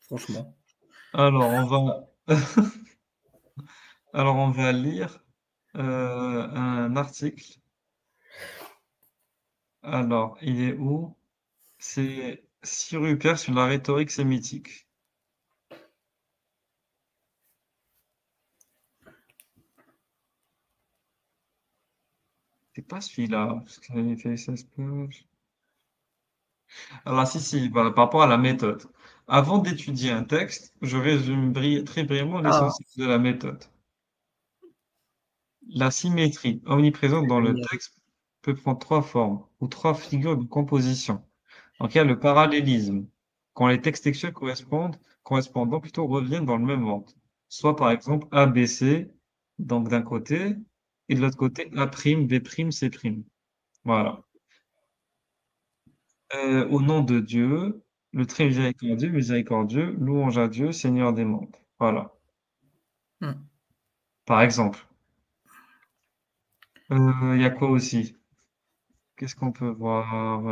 franchement. Alors, on va, alors, on va lire un article. Alors, il est où? C'est 6 Rupert sur la rhétorique sémitique. C'est pas celui-là, parce qu'il avait fait 16 pages. Alors, si, voilà, par rapport à la méthode. Avant d'étudier un texte, je résume très brièvement Ah, l'essentiel de la méthode. La symétrie, omniprésente dans le génial. texte, peut prendre 3 formes ou 3 figures de composition. Donc, il y a le parallélisme, quand les textes textuels correspondants plutôt reviennent dans le même ordre. Soit par exemple A, B, C, donc d'un côté, et de l'autre côté A', B', C'. Voilà. Au nom de Dieu, le très miséricordieux, miséricordieux, louange à Dieu, Seigneur des mondes. Voilà. Hmm. Par exemple. Il y a quoi aussi? Qu'est-ce qu'on peut voir?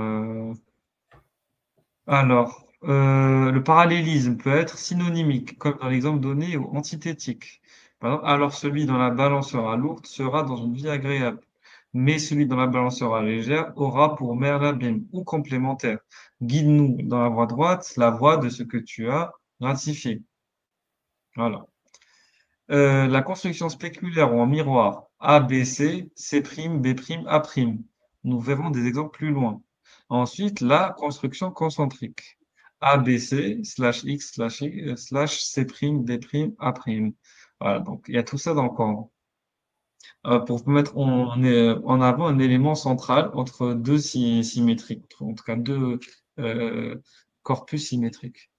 Le parallélisme peut être synonymique, comme dans l'exemple donné, ou antithétique. Par exemple, alors celui dont la balance sera lourde sera dans une vie agréable, mais celui dont la balance sera légère aura pour mère l'abîme, ou complémentaire. Guide-nous dans la voie droite, la voie de ce que tu as ratifié. Voilà. La construction spéculaire ou en miroir, A, B, C', B', A'. Nous verrons des exemples plus loin. Ensuite, la construction concentrique. A, B, C, /X, /C', B', A'. Voilà, donc il y a tout ça dans le Coran. Pour mettre en avant un élément central entre deux symétriques, en tout cas deux euh, corpus symétriques.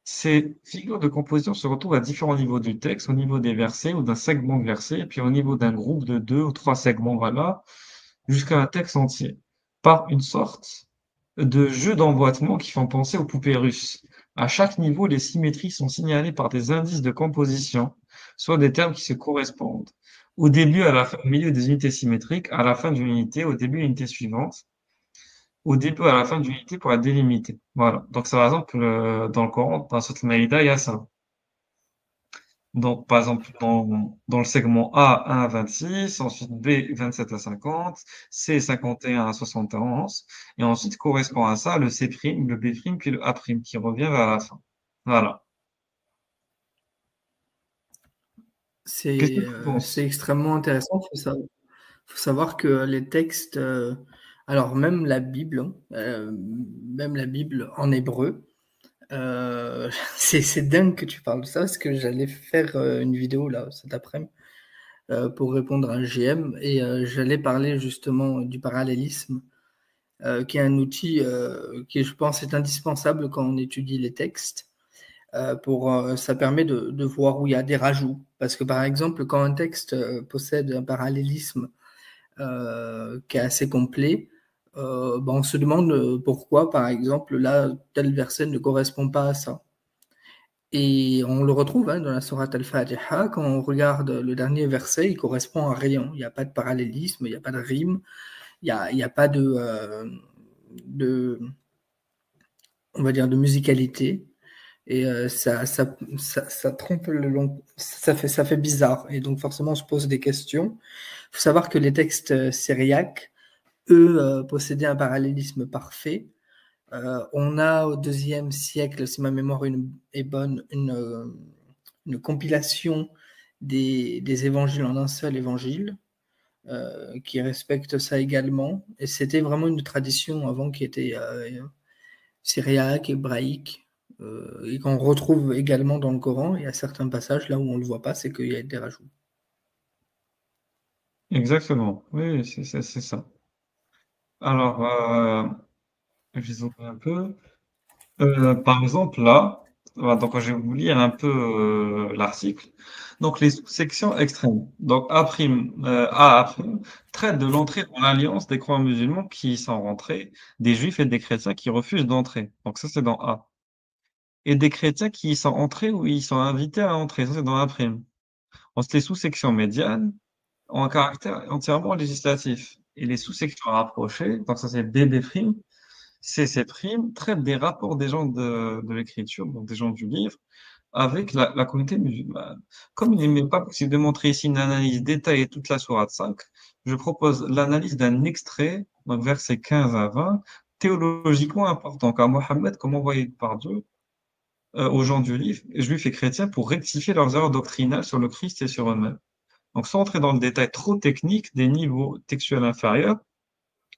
Ces figures de composition se retrouvent à différents niveaux du texte, au niveau des versets ou d'un segment de verset, et puis au niveau d'un groupe de 2 ou 3 segments, voilà, jusqu'à un texte entier, par une sorte de jeu d'emboîtement qui font penser aux poupées russes. À chaque niveau, les symétries sont signalées par des indices de composition, soit des termes qui se correspondent. Au début, à la fin, au milieu des unités symétriques, à la fin d'une unité, au début de l'unité suivante, au début à la fin d'une unité pour la délimiter. Voilà. Donc, c'est par exemple, dans le Coran, dans Sourate Al-Maïda, il y a ça. Donc, par exemple, dans le segment A, 1 à 26, ensuite B, 27 à 50, C, 51 à 71, et ensuite correspond à ça le C', le B', puis le A', qui revient vers la fin. Voilà. Qu'est-ce que tu C'est penses? extrêmement intéressant. Faut savoir que les textes, alors même la Bible en hébreu, c'est dingue que tu parles de ça, parce que j'allais faire une vidéo là cet après-midi pour répondre à un GM, et j'allais parler justement du parallélisme, qui est un outil qui, je pense, est indispensable quand on étudie les textes. Ça permet de voir où il y a des rajouts. Parce que par exemple, quand un texte possède un parallélisme qui est assez complet, ben, on se demande pourquoi, par exemple, là, tel verset ne correspond pas à ça. Et on le retrouve dans la Sourate Al-Fatiha, quand on regarde le dernier verset, il correspond à rien. Il n'y a pas de parallélisme, il n'y a pas de rime, il y a pas de, on va dire, de musicalité. Et ça trompe le long, ça fait bizarre. Et donc forcément, on se pose des questions. Il faut savoir que les textes syriaques, eux, possédaient un parallélisme parfait. On a au deuxième siècle, si ma mémoire est bonne, une compilation des évangiles en un seul évangile, qui respecte ça également. Et c'était vraiment une tradition avant qui était syriaque, hébraïque, et qu'on retrouve également dans le Coran. Il y a certains passages là où on ne le voit pas, c'est qu'il y a des rajouts. Exactement. Oui, c'est ça. Alors, je vais zoomer un peu. Par exemple, là, voilà, donc je vais vous lire un peu l'article. Donc, les sous-sections extrêmes. Donc, A', traite de l'entrée dans l'alliance des croyants musulmans qui sont rentrés, des juifs et des chrétiens qui refusent d'entrer. Donc, ça, c'est dans A. Et des chrétiens qui y sont entrés ou ils sont invités à entrer. Ça, c'est dans A'. Ensuite, les sous-sections médianes ont un caractère entièrement législatif. Et les sous-sections rapprochées, donc ça, c'est B', ces primes traitent des rapports des gens de l'écriture, donc des gens du livre, avec la communauté musulmane. Comme il n'est pas possible de montrer ici une analyse détaillée de toute la sourate 5, je propose l'analyse d'un extrait, donc versets 15 à 20, théologiquement important, car Mohammed, comme envoyé par Dieu aux gens du livre, juifs et chrétiens, pour rectifier leurs erreurs doctrinales sur le Christ et sur eux-mêmes. Donc, sans entrer dans le détail trop technique des niveaux textuels inférieurs,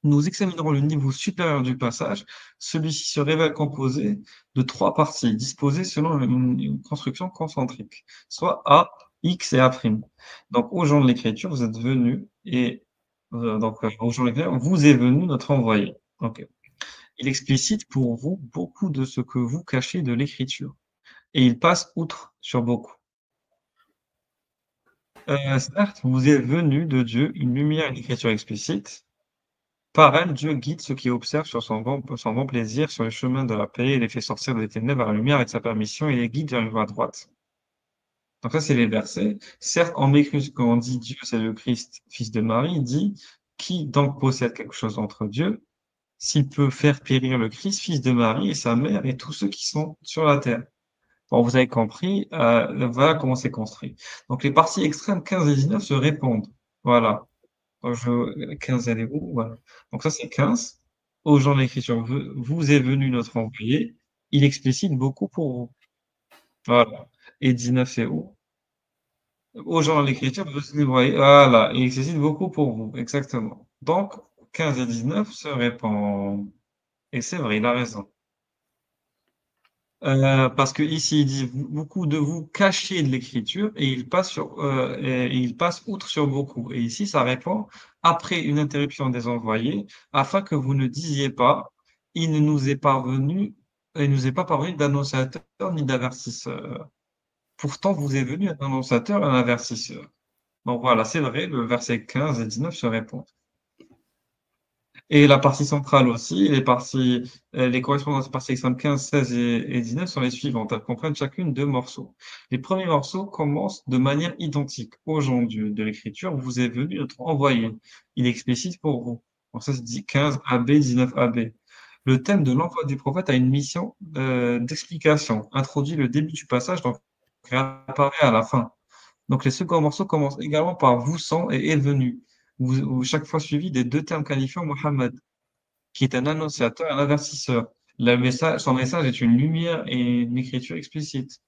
nous examinerons le niveau supérieur du passage. Celui-ci se révèle composé de trois parties disposées selon une construction concentrique, soit A, X et A'. Donc, aux gens de l'écriture, vous êtes venus et aux gens de l'écriture, vous est venu notre envoyé. Ok. Il explicite pour vous beaucoup de ce que vous cachez de l'écriture et il passe outre sur beaucoup. Certes, vous est venu de Dieu une lumière et une écriture explicite. Par elle, Dieu guide ceux qui observent sur son bon plaisir sur le chemin de la paix et les fait sortir des ténèbres à la lumière avec sa permission et les guide vers une voie droite. Donc ça, c'est les versets. Certes, en Mécrus, quand on dit Dieu, c'est le Christ, fils de Marie, il dit qui donc possède quelque chose entre Dieu, s'il peut faire périr le Christ, fils de Marie et sa mère et tous ceux qui sont sur la terre. Bon, vous avez compris, voilà comment c'est construit. Donc les parties extrêmes 15 et 19 se répondent. Voilà. Je 15 elle est où? Voilà. Donc ça, c'est 15. Aux gens de l'écriture, vous est venu notre envoyé. Il explicite beaucoup pour vous. Voilà. Et 19, c'est où? Aux gens de l'écriture, vous voyez, voilà. Il explicite beaucoup pour vous. Exactement. Donc, 15 et 19 se répondent. Et c'est vrai, il a raison. Parce que ici, il dit beaucoup de vous cachez de l'écriture et et il passe outre sur beaucoup. Et ici, ça répond après une interruption des envoyés, afin que vous ne disiez pas, il ne nous est parvenu, il nous est pas parvenu d'annonciateur ni d'avertisseur. Pourtant, vous est venu un annonciateur et un avertisseur. Donc voilà, c'est vrai, le verset 15 et 19 se répondent. Et la partie centrale aussi, les correspondances des parties extrêmes 15, 16 et 19 sont les suivantes. Elles comprennent chacune deux morceaux. Les premiers morceaux commencent de manière identique. Aux gens de l'écriture, vous est venu notre envoyé. Il est explicite pour vous. Donc ça se dit 15 AB, 19 AB. Le thème de l'envoi du prophète a une mission d'explication, introduit le début du passage, donc réapparaît à la fin. Donc les seconds morceaux commencent également par vous sans et est venu, ou chaque fois suivi des deux termes qualifiant Mohammed, qui est un annonciateur et un avertisseur. Son message est une lumière et une écriture explicite.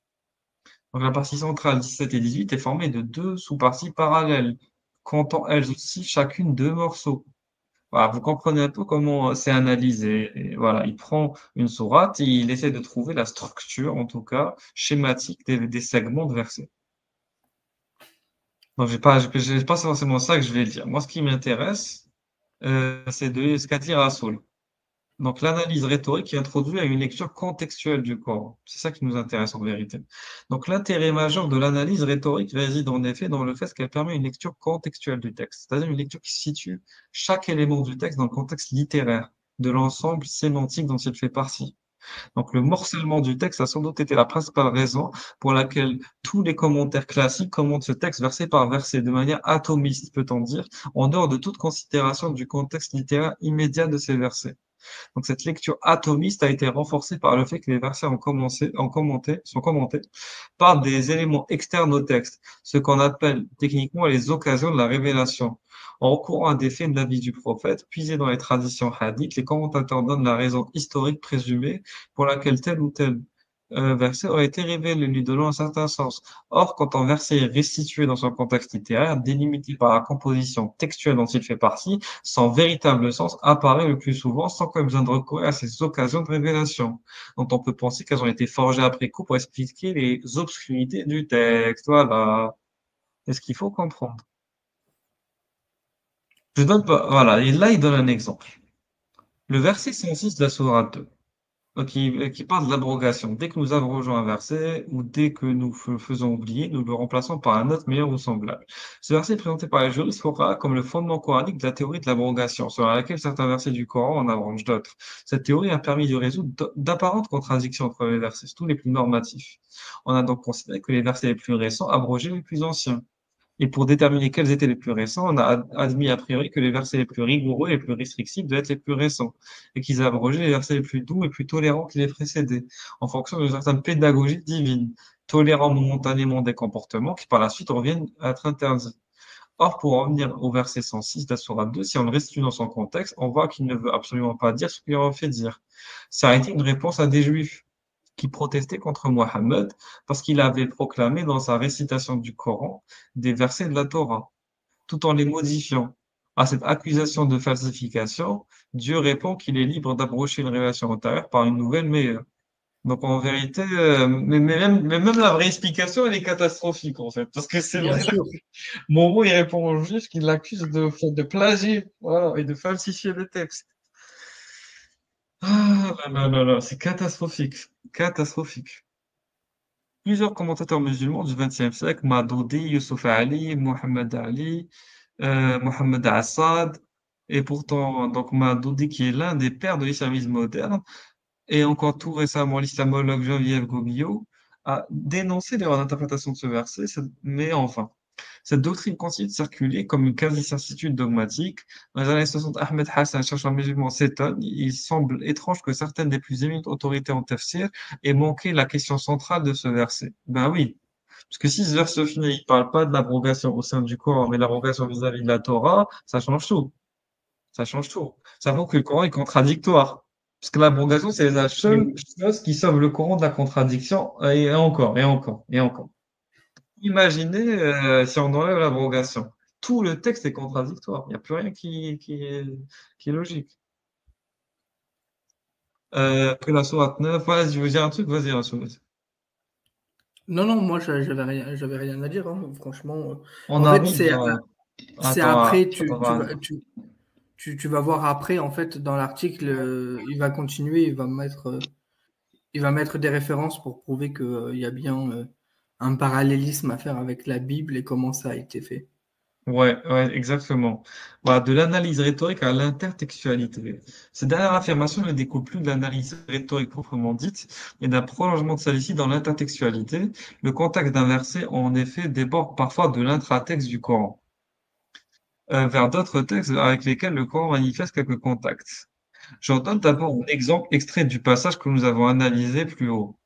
Donc la partie centrale 17 et 18 est formée de deux sous-parties parallèles, comptant elles aussi chacune deux morceaux. Voilà, vous comprenez un peu comment c'est analysé. Et voilà, il prend une sourate et il essaie de trouver la structure, en tout cas schématique, des segments de versets. Donc, j'ai pas forcément ça que je vais dire. Moi, ce qui m'intéresse, c'est de ce qu'a dit Rassoul. Donc, l'analyse rhétorique qui introduit à une lecture contextuelle du Coran. C'est ça qui nous intéresse en vérité. Donc, l'intérêt majeur de l'analyse rhétorique réside en effet dans le fait qu'elle permet une lecture contextuelle du texte, c'est-à-dire une lecture qui situe chaque élément du texte dans le contexte littéraire, de l'ensemble sémantique dont il fait partie. Donc, le morcellement du texte a sans doute été la principale raison pour laquelle tous les commentaires classiques commentent ce texte verset par verset, de manière atomiste, peut-on dire, en dehors de toute considération du contexte littéraire immédiat de ces versets. Donc, cette lecture atomiste a été renforcée par le fait que les versets sont commentés par des éléments externes au texte, ce qu'on appelle techniquement les occasions de la révélation. En recourant à des faits de la vie du prophète, puisés dans les traditions hadiths, les commentateurs donnent la raison historique présumée pour laquelle tel ou tel verset aurait été révélé, lui donnant un certain sens. Or, quand un verset est restitué dans son contexte littéraire, délimité par la composition textuelle dont il fait partie, son véritable sens apparaît le plus souvent sans qu'on ait besoin de recourir à ces occasions de révélation, dont on peut penser qu'elles ont été forgées après coup pour expliquer les obscurités du texte. Voilà. C'est ce qu'il faut comprendre. Je donne pas, voilà. Et là, il donne un exemple. Le verset 106 de la sourate 2. Qui parle de l'abrogation. Dès que nous abrogeons un verset ou dès que nous faisons oublier, nous le remplaçons par un autre meilleur ou semblable. Ce verset est présenté par les juristes Fuqaha comme le fondement coranique de la théorie de l'abrogation, selon laquelle certains versets du Coran en abrogent d'autres. Cette théorie a permis de résoudre d'apparentes contradictions entre les versets, surtout les plus normatifs. On a donc considéré que les versets les plus récents abrogeaient les plus anciens. Et pour déterminer quels étaient les plus récents, on a admis a priori que les versets les plus rigoureux et les plus restrictifs devaient être les plus récents, et qu'ils abrogé les versets les plus doux et plus tolérants qui les précédaient, en fonction de certaines pédagogies divines, tolérant momentanément des comportements qui par la suite reviennent à être interdits. Or, pour en venir au verset 106 de la sourate 2, si on le restitue dans son contexte, on voit qu'il ne veut absolument pas dire ce qu'il en fait dire. Ça a été une réponse à des juifs qui protestaient contre Mohammed parce qu'il avait proclamé dans sa récitation du Coran des versets de la Torah, tout en les modifiant. À cette accusation de falsification, Dieu répond qu'il est libre d'abrocher une révélation antérieure par une nouvelle meilleure. Donc en vérité, mais même la vraie explication, elle est catastrophique en fait, parce que c'est Bien vrai. sûr. Moreau, il répond au juge qu'il l'accuse de plagier, voilà, et de falsifier des textes. Ah là là là là, c'est catastrophique, catastrophique. Plusieurs commentateurs musulmans du XXe siècle, Madoudi, Youssouf Ali, Mohamed Ali, Mohamed Assad, et pourtant, donc Madoudi qui est l'un des pères de l'islamisme moderne, et encore tout récemment, l'islamologue Geneviève Goguillot a dénoncé l'erreur d'interprétation de ce verset, mais enfin. Cette doctrine continue de circuler comme une quasi-certitude dogmatique. Dans les années 60, Ahmed Hassan, chercheur musulman, s'étonne. Il semble étrange que certaines des plus éminentes autorités en tafsir aient manqué la question centrale de ce verset. Ben oui, parce que si ce verset au final, il parle pas de l'abrogation au sein du Coran, mais l'abrogation vis-à-vis de la Torah, ça change tout. Ça change tout. Ça prouve que le Coran est contradictoire. Parce que l'abrogation, c'est la seule chose qui sauve le Coran de la contradiction, et encore, et encore, et encore. Imaginez si on enlève l'abrogation. Tout le texte est contradictoire. Il n'y a plus rien qui est logique. Que la sourate 9. Voilà, si je veux dire un truc, vas-y, Rassoul. Non, non, moi, j'avais rien à dire, hein, franchement. On En fait, arrive à... c'est Attends, après, attends, tu vas voir après, en fait, dans l'article, il va continuer, il va mettre des références pour prouver qu'il y a bien un parallélisme à faire avec la Bible et comment ça a été fait. ouais, ouais, exactement. Voilà, de l'analyse rhétorique à l'intertextualité. Cette dernière affirmation ne découle plus de l'analyse rhétorique proprement dite, mais d'un prolongement de celle-ci dans l'intertextualité. Le contexte d'un verset, en effet, déborde parfois de l'intratexte du Coran, vers d'autres textes avec lesquels le Coran manifeste quelques contacts. J'en donne d'abord un exemple extrait du passage que nous avons analysé plus haut.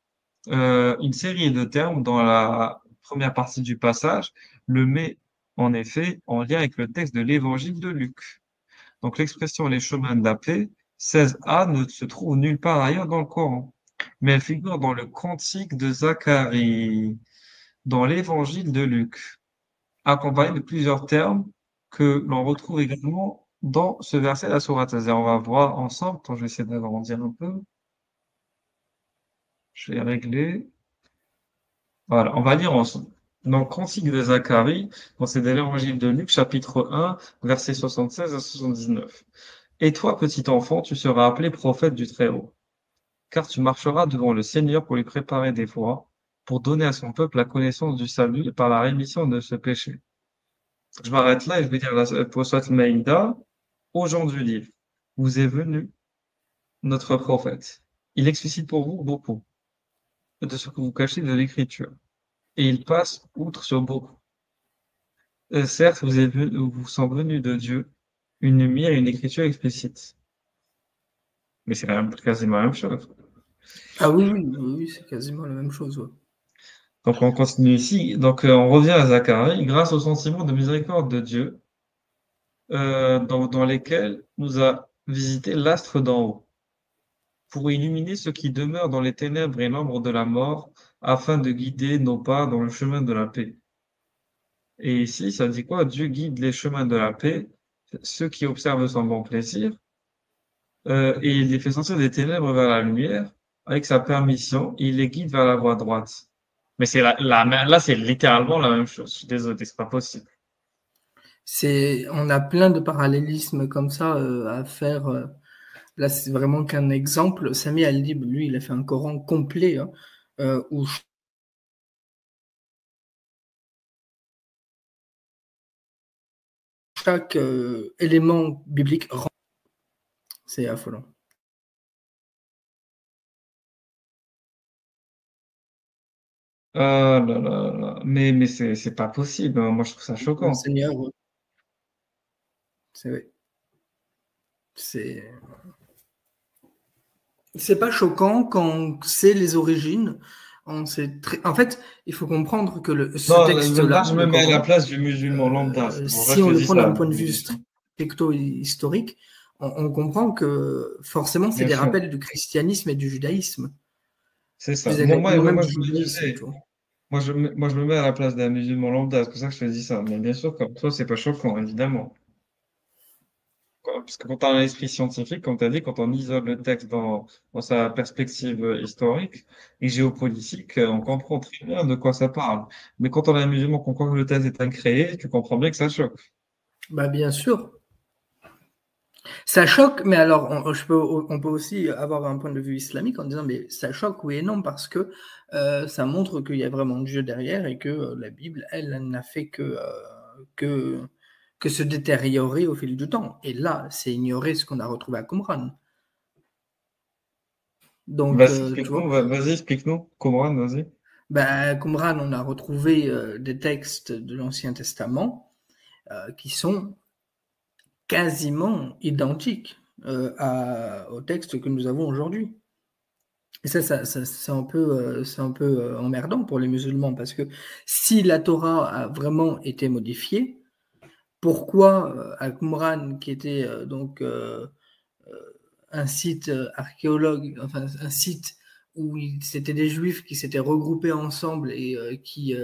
Une série de termes dans la première partie du passage le met en effet en lien avec le texte de l'évangile de Luc. Donc l'expression les chemins de la paix, 16a, ne se trouve nulle part ailleurs dans le Coran, mais elle figure dans le cantique de Zacharie, dans l'évangile de Luc, accompagné de plusieurs termes que l'on retrouve également dans ce verset de la sourate 16. On va voir ensemble. Attends, je vais essayer d'agrandir un peu. Je vais régler. Voilà, on va lire ensemble. Donc, Cantique de Zacharie, dans c'est de l'évangile de Luc, chapitre 1, versets 76 à 79. Et toi, petit enfant, tu seras appelé prophète du Très-Haut, car tu marcheras devant le Seigneur pour lui préparer des voies, pour donner à son peuple la connaissance du salut et par la rémission de ce péché. Je m'arrête là et je vais dire pour Sourate Maïda, au jour du livre, vous est venu notre prophète. Il explicite pour vous beaucoup de ce que vous cachez de l'écriture, et il passe outre sur beaucoup. Certes, vous sont venus de Dieu une lumière et une écriture explicite. Mais c'est quasiment la même chose. Ah oui, oui, oui, oui, c'est quasiment la même chose, ouais. Donc on continue ici. Donc on revient à Zacharie. Grâce au sentiment de miséricorde de Dieu, dans lesquels nous a visité l'astre d'en haut, pour illuminer ceux qui demeurent dans les ténèbres et l'ombre de la mort, afin de guider nos pas dans le chemin de la paix. Et ici, ça dit quoi? Dieu guide les chemins de la paix, ceux qui observent son bon plaisir, et il les fait sortir des ténèbres vers la lumière, avec sa permission, il les guide vers la voie droite. Mais c'est là, c'est littéralement la même chose. Je suis désolé, c'est pas possible. On a plein de parallélismes comme ça à faire. Là, c'est vraiment qu'un exemple. Sami Al-Dib, lui, il a fait un Coran complet hein, où chaque élément biblique rentre. C'est affolant. Ah là là là. Mais c'est pas possible, hein. Moi, je trouve ça Le choquant. Seigneur, c'est c'est c'est pas choquant quand on sait les origines. En fait, il faut comprendre que ce Non, là, texte-là, je me le mets à la Coran, place du musulman lambda. C'est pour ça que si je on te le dis prend d'un ça. point de vue stricto-historique, on comprend que forcément, c'est Bien des sûr, rappels du christianisme et du judaïsme, c'est ça. ou même Moi, du je me judaïsme, tu disais, vois. moi, je me mets à la place d'un musulman lambda. C'est pour ça que je te dis ça. Mais bien sûr, comme toi, c'est pas choquant, évidemment. Parce que quand on a un esprit scientifique, comme tu as dit, quand on isole le texte dans sa perspective historique et géopolitique, on comprend très bien de quoi ça parle. Mais quand on a un musulman qu'on croit que le texte est incréé, tu comprends bien que ça choque. Bah, bien sûr. Ça choque, mais alors on peut aussi avoir un point de vue islamique en disant mais ça choque oui et non parce que ça montre qu'il y a vraiment Dieu derrière et que la Bible, elle n'a fait que, que se détériorer au fil du temps. Et là, c'est ignorer ce qu'on a retrouvé à Qumran. Donc, Vas-y, tu vois, explique-nous, vas-y, explique-nous. Coran, vas-y. à Qumran, on a retrouvé des textes de l'Ancien Testament qui sont quasiment identiques aux textes que nous avons aujourd'hui. Et c'est un peu emmerdant pour les musulmans parce que si la Torah a vraiment été modifiée, pourquoi à Qumran, qui était un site archéologue, enfin un site où c'était des juifs qui s'étaient regroupés ensemble et qui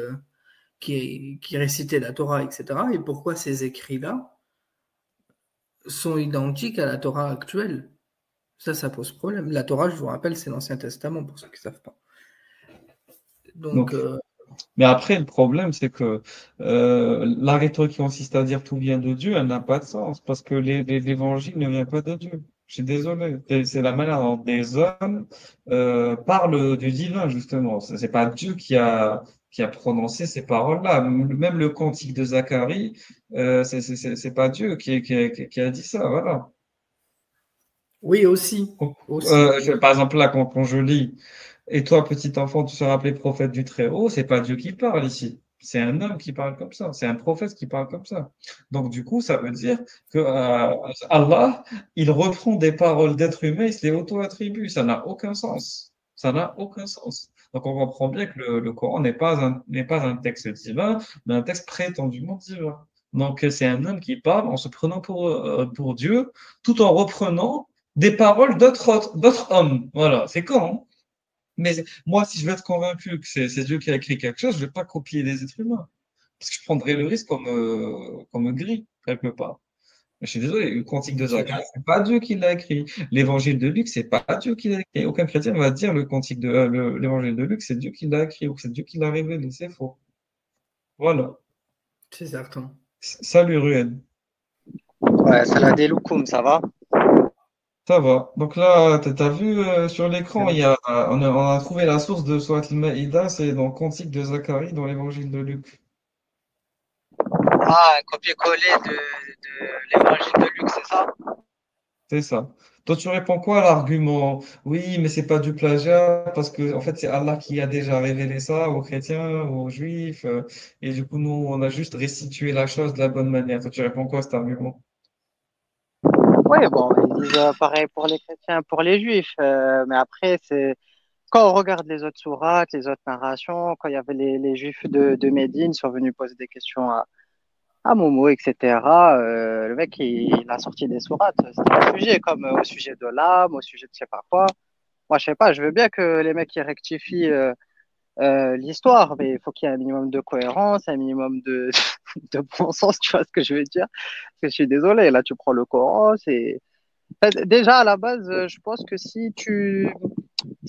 récitaient la Torah, etc., et pourquoi ces écrits-là sont identiques à la Torah actuelle? Ça pose problème. La Torah, je vous rappelle, c'est l'Ancien Testament, pour ceux qui ne savent pas. Donc, Donc, mais après, le problème, c'est que la rhétorique qui consiste à dire tout vient de Dieu, elle n'a pas de sens, parce que l'évangile ne vient pas de Dieu. Je suis désolé. Et c'est la manière dont des hommes parlent du divin, justement. C'est pas Dieu qui a prononcé ces paroles-là. Même le cantique de Zacharie, c'est pas Dieu qui a dit ça. Voilà. oui, aussi. Donc, Aussi. par exemple, là, quand je lis, et toi, petit enfant, tu seras appelé prophète du Très-Haut, c'est pas Dieu qui parle ici. C'est un homme qui parle comme ça. C'est un prophète qui parle comme ça. Donc, du coup, ça veut dire que Allah, il reprend des paroles d'êtres humains, il se les auto-attribue. Ça n'a aucun sens. Ça n'a aucun sens. Donc, on comprend bien que le Coran n'est pas un texte divin, mais un texte prétendument divin. Donc, c'est un homme qui parle en se prenant pour Dieu, tout en reprenant des paroles d'autres hommes. Voilà, c'est con, hein. Mais moi, si je veux être convaincu que c'est Dieu qui a écrit quelque chose, je ne vais pas copier les êtres humains. Parce que je prendrais le risque qu'on me grille, quelque part. Je suis désolé, le Cantique de C'est Zacharie, c'est pas Dieu qui l'a écrit. L'évangile de Luc, c'est pas Dieu qui l'a écrit. Aucun chrétien va dire l'évangile de Luc, c'est Dieu qui l'a écrit ou que c'est Dieu qui l'a révélé. C'est faux. Voilà. c'est certain. Salut, Rued. Ouais, Salah Deloukoum, ça va? Ça va. Donc là, t'as vu sur l'écran, Ouais. on a trouvé la source de Sourate al-Maïda, c'est dans le Cantique de Zacharie, dans l'évangile de Luc. Ah, un copier-coller de l'évangile de Luc, c'est ça? C'est ça. Toi, tu réponds quoi à l'argument? Oui, mais c'est pas du plagiat, parce que en fait, c'est Allah qui a déjà révélé ça aux chrétiens, aux juifs, et du coup, nous, on a juste restitué la chose de la bonne manière. Toi, tu réponds quoi à cet argument? Oui, bon, ils disent pareil pour les chrétiens, pour les juifs. Mais après, c'est quand on regarde les autres sourates, les autres narrations, quand il y avait les juifs de Médine, ils sont venus poser des questions à Momo, etc. Le mec, il a sorti des sourates. C'était un sujet, comme au sujet de l'âme, au sujet de je sais pas quoi. Moi, je sais pas, je veux bien que les mecs ils rectifient l'histoire, mais il faut qu'il y ait un minimum de cohérence, un minimum de bon sens, tu vois ce que je veux dire? Parce que je suis désolé, là, tu prends le Coran, c'est. En fait, déjà, à la base, je pense que si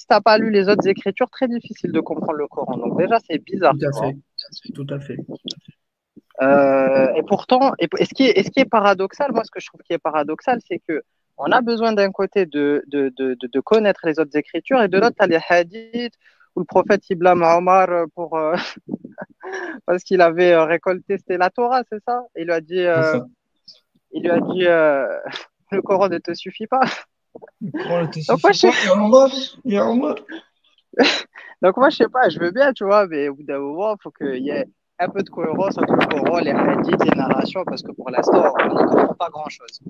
t'as pas lu les autres écritures, très difficile de comprendre le Coran. Donc, déjà, c'est bizarre, Tout tu à vois. fait. Tout à fait. Et pourtant, et ce qui est paradoxal, moi, ce que je trouve qui est paradoxal, c'est que on a besoin d'un côté de connaître les autres écritures et de l'autre, tu as les hadiths où le prophète il blâme Omar parce qu'il avait récolté, c'était la Torah, c'est ça? C'est ça. Il lui a dit le Coran ne te suffit pas. Le Coran ne te Donc moi, suffit pas, ya Omar, ya Omar. Donc moi, je sais pas, je veux bien, tu vois, mais au bout d'un moment, il faut qu'il y ait un peu de cohérence entre le Coran, les hadiths, les narrations, parce que pour l'instant, on n'y comprend pas grand-chose.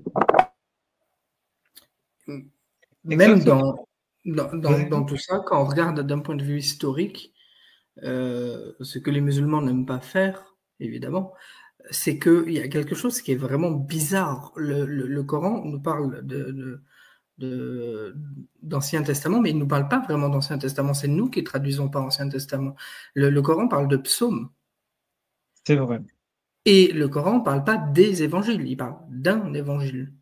Même Exactement. dans tout ça, quand on regarde d'un point de vue historique, ce que les musulmans n'aiment pas faire, évidemment, c'est qu'il y a quelque chose qui est vraiment bizarre. Le Coran nous parle d'Ancien Testament, mais il ne nous parle pas vraiment d'Ancien Testament. C'est nous qui traduisons pas Ancien Testament. Le Coran parle de psaumes. C'est vrai, Et le Coran ne parle pas des évangiles, il parle d'un évangile.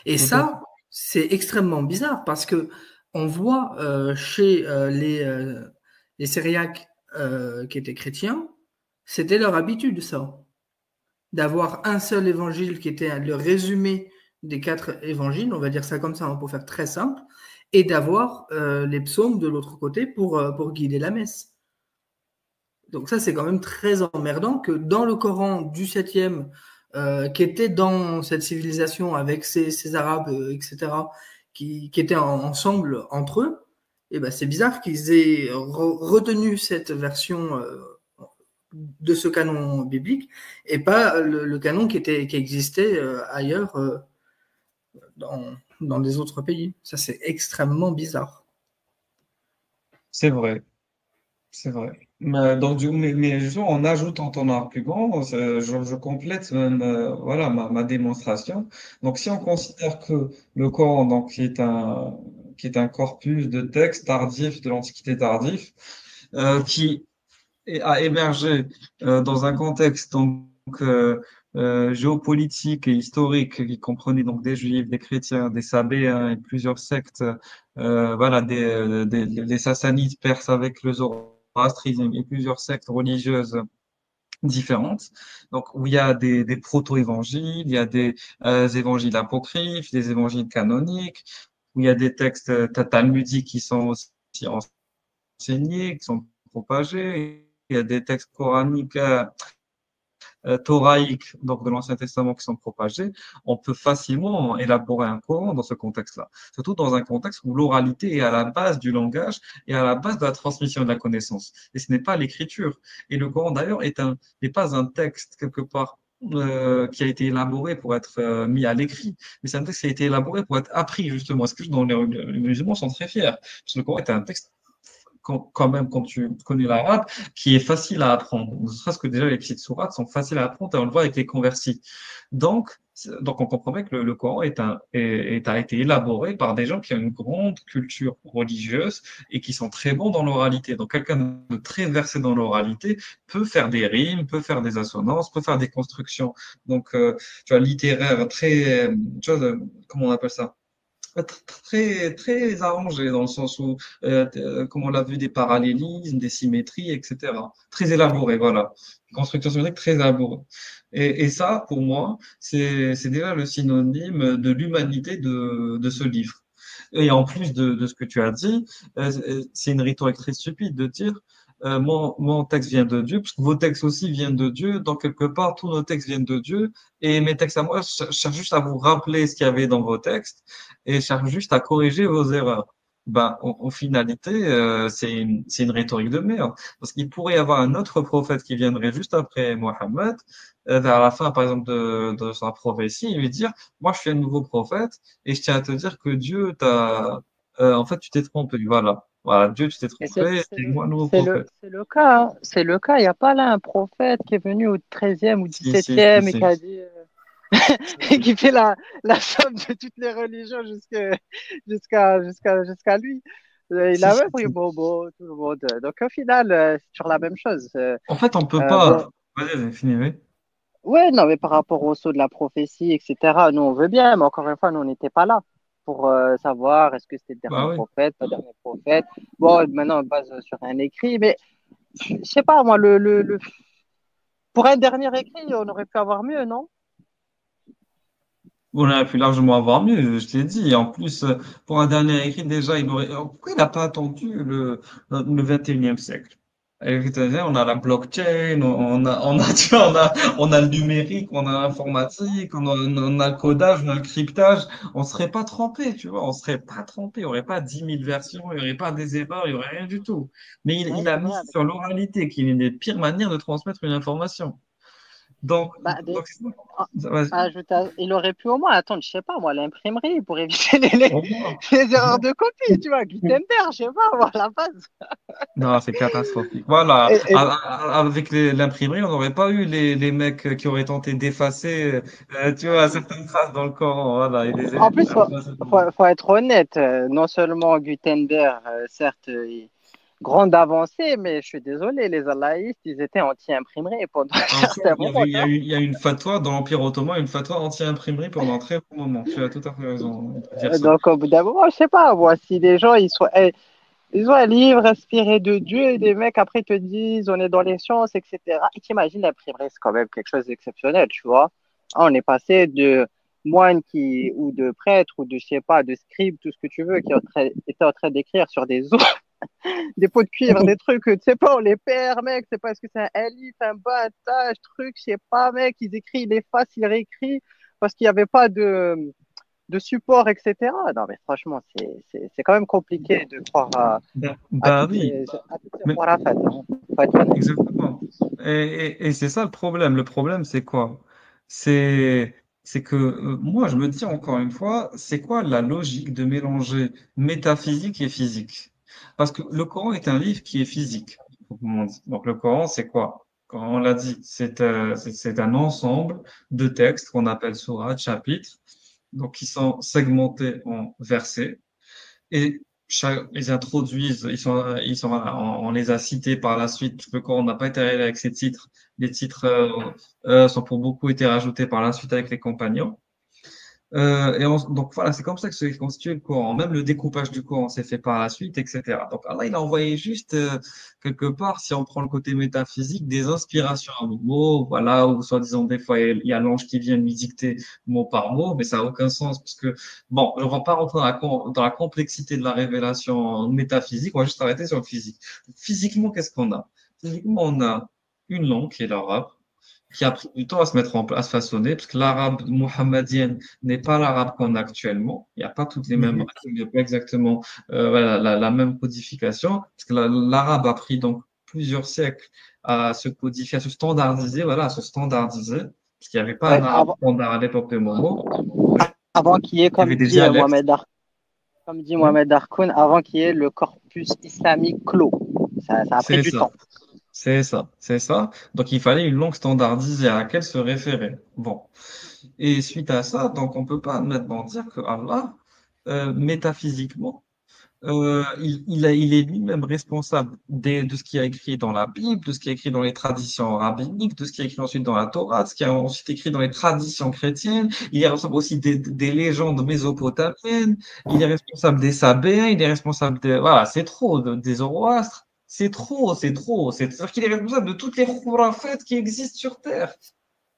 Et tout à fait. ça, c'est extrêmement bizarre parce que on voit chez les Syriaques qui étaient chrétiens, c'était leur habitude, ça, d'avoir un seul évangile qui était le résumé des 4 évangiles, on va dire ça comme ça, hein, pour faire très simple, et d'avoir les psaumes de l'autre côté pour guider la messe. Donc ça, c'est quand même très emmerdant que dans le Coran du 7e, qui était dans cette civilisation avec ces Arabes, etc., qui étaient ensemble entre eux, et ben c'est bizarre qu'ils aient retenu cette version de ce canon biblique et pas le canon qui existait ailleurs dans des autres pays. Ça, c'est extrêmement bizarre. C'est vrai. C'est vrai. Donc, mais justement, en ajoutant ton argument, je complète même, voilà, ma démonstration. Donc, si on considère que le Coran, donc, qui est un corpus de textes tardifs de l'Antiquité tardive, qui a émergé dans un contexte géopolitique et historique qui comprenait donc des Juifs, des chrétiens, des Sabéens et plusieurs sectes, voilà, des Sassanides perses avec le zoroastrisme et plusieurs sectes religieuses différentes. Donc, où il y a des proto-évangiles, il y a des évangiles apocryphes, des évangiles canoniques, où il y a des textes talmudiques qui sont aussi enseignés, qui sont propagés. Il y a des textes coraniques, thoraïques, donc de l'Ancien Testament qui sont propagés. On peut facilement élaborer un Coran dans ce contexte-là. Surtout dans un contexte où l'oralité est à la base du langage et à la base de la transmission de la connaissance. Et ce n'est pas l'écriture. Et le Coran, d'ailleurs, n'est pas un texte quelque part qui a été élaboré pour être mis à l'écrit, mais c'est un texte qui a été élaboré pour être appris, justement. Ce que les musulmans sont très fiers. Parce que le Coran est un texte quand même, quand tu connais l'arabe, qui est facile à apprendre. Ne serait-ce que déjà les petites sourates sont faciles à apprendre et on le voit avec les conversis. Donc on comprend bien que le Coran a été élaboré par des gens qui ont une grande culture religieuse et qui sont très bons dans l'oralité. Donc quelqu'un de très versé dans l'oralité peut faire des rimes, peut faire des assonances, peut faire des constructions. Donc tu vois littéraires très, tu vois, comment on appelle ça? Très arrangé dans le sens où, comme on l'a vu, des parallélismes, des symétries, etc. Très élaboré, voilà. Construction symétrique très élaborée. Et ça, pour moi, c'est déjà le synonyme de l'humanité de ce livre. Et en plus de ce que tu as dit, c'est une rhétorique très stupide de dire mon texte vient de Dieu, parce que vos textes aussi viennent de Dieu, donc quelque part, tous nos textes viennent de Dieu, et mes textes à moi, je cherche juste à vous rappeler ce qu'il y avait dans vos textes, et je cherche juste à corriger vos erreurs. Ben, en finalité, c'est une rhétorique de merde, parce qu'il pourrait y avoir un autre prophète qui viendrait juste après Mohammed, vers la fin, par exemple, de sa prophétie, et lui dire, moi, je suis un nouveau prophète, et je tiens à te dire que Dieu en fait, tu t'es trompé, voilà. Voilà, Dieu, tu t'es Et trompé, c'est moi, un nouveau prophète. c'est le cas, hein. C'est le cas. Il n'y a pas là un prophète qui est venu au 13e ou Si, 17e et qui si. a dit, et qui fait la somme de toutes les religions jusqu'à lui. Il Si, a si, même pris si. Bobo, tout le monde. Donc au final, c'est sur la même chose. En fait, on peut Bon, pas. Vas-y, fini, oui. ouais, non, mais par rapport au saut de la prophétie, etc., nous on veut bien, mais encore une fois, nous on n'était pas là pour savoir est-ce que c'était le dernier Bah oui. prophète, pas le dernier prophète. Bon, maintenant on base sur un écrit, mais je sais pas, moi, pour un dernier écrit, on aurait pu avoir mieux, non? On aurait pu largement avoir mieux, je t'ai dit. En plus, pour un dernier écrit, déjà, pourquoi il n'a pas attendu le 21e siècle? Et on a la blockchain, tu vois, on a le numérique, on a l'informatique, on a le codage, on a le cryptage. On serait pas trempé, tu vois, on serait pas trempé. Il n'y aurait pas 10 000 versions, il n'y aurait pas des erreurs, il n'y aurait rien du tout. Mais Ouais, il a c'est mis vrai. sur l'oralité, qui est une des pires manières de transmettre une information. Donc, Bah, donc, ah, vas-y, il aurait pu au moins attendre, je sais pas, moi, l'imprimerie pour éviter au revoir. les erreurs de copie, tu vois, Gutenberg, je sais pas, moi, la base. Non, c'est catastrophique. Voilà, Et, et- avec l'imprimerie, on n'aurait pas eu les mecs qui auraient tenté d'effacer, tu vois, certaines traces dans le Coran. Voilà, et les En élèves. plus, faut être honnête, non seulement Gutenberg, certes, grande avancée, mais je suis désolé, les Allahistes, ils étaient anti-imprimerie pendant un En fait, certain moment, tu vois. il y a une fatwa dans l'Empire ottoman, une fatwa anti-imprimerie pendant un très long moment. Tu as tout à fait raison de dire ça. Donc, au bout d'un moment, je sais pas, moi, si les gens, ils ont un livre inspiré de Dieu et des mecs après te disent on est dans les sciences, etc. Et t'imagines l'imprimerie, c'est quand même quelque chose d'exceptionnel, tu vois. Ah, on est passé de moines ou de prêtres ou de, je sais pas, de scribes, tout ce que tu veux, étaient en train d'écrire sur des os, des pots de cuivre, des trucs, tu sais pas, on les perd, mec, c'est parce que c'est un alif, un battage, truc, je sais pas, mec, ils écrivent, ils effacent, ils réécrivent, parce qu'il n'y avait pas de support, etc. Non, mais franchement, c'est quand même compliqué de croire Bah oui, à toutes ces mais khurafat, hein. Faut être honnête. exactement. Et c'est ça le problème. Le problème, c'est quoi? C'est, c'est que moi, je me dis encore une fois, c'est quoi la logique de mélanger métaphysique et physique? Parce que le Coran est un livre qui est physique. Donc le Coran, c'est quoi? Quand on l'a dit, c'est un ensemble de textes qu'on appelle sourates, chapitres, donc qui sont segmentés en versets. Et ils introduisent, on les a cités par la suite. Le Coran n'a pas été révélé avec ces titres. Les titres sont pour beaucoup été rajoutés par la suite avec les compagnons. Donc voilà, c'est comme ça que se constitue le Coran. Même le découpage du Coran s'est fait par la suite, etc. Donc Allah, il a envoyé juste quelque part, si on prend le côté métaphysique, des inspirations à mots, voilà, ou soi-disant des fois il y a l'ange qui vient lui dicter mot par mot, mais ça n'a aucun sens parce que bon, on va pas rentrer dans la complexité de la révélation métaphysique, on va juste arrêter sur le physique. Physiquement, qu'est-ce qu'on a? Physiquement, on a une langue qui est l'arabe qui a pris du temps à se mettre en place, à se façonner, parce que l'arabe mohammedienne n'est pas l'arabe qu'on a actuellement. Il n'y a pas toutes les mêmes Mhm. règles, il n'y a pas exactement voilà, la même codification, parce que l'arabe a pris donc plusieurs siècles à se codifier, à se standardiser, voilà, à se standardiser, parce qu'il n'y avait pas un Ouais, arabe standard à l'époque de Momo. avant qu'il y ait, Il y avait des dialectes. Comme dit Oui, Mohamed Darkoun, avant qu'il y ait le corpus islamique clos. Ça a pris c'est du ça. temps. C'est ça, c'est ça. Donc il fallait une langue standardisée à laquelle se référer. Bon. Et suite à ça, donc on peut pas maintenant dire que Allah, métaphysiquement, il est lui-même responsable de ce qui a écrit dans la Bible, de ce qui est écrit dans les traditions rabbiniques, de ce qui est écrit ensuite dans la Torah, de ce qui a ensuite écrit dans les traditions chrétiennes. Il est responsable aussi des légendes mésopotamiennes. Il est responsable des Sabéens. Il est responsable voilà, c'est trop, des Zoroastres. C'est trop, c'est trop. C'est-à-dire qu'il est responsable de toutes les khurafat qui existent sur Terre.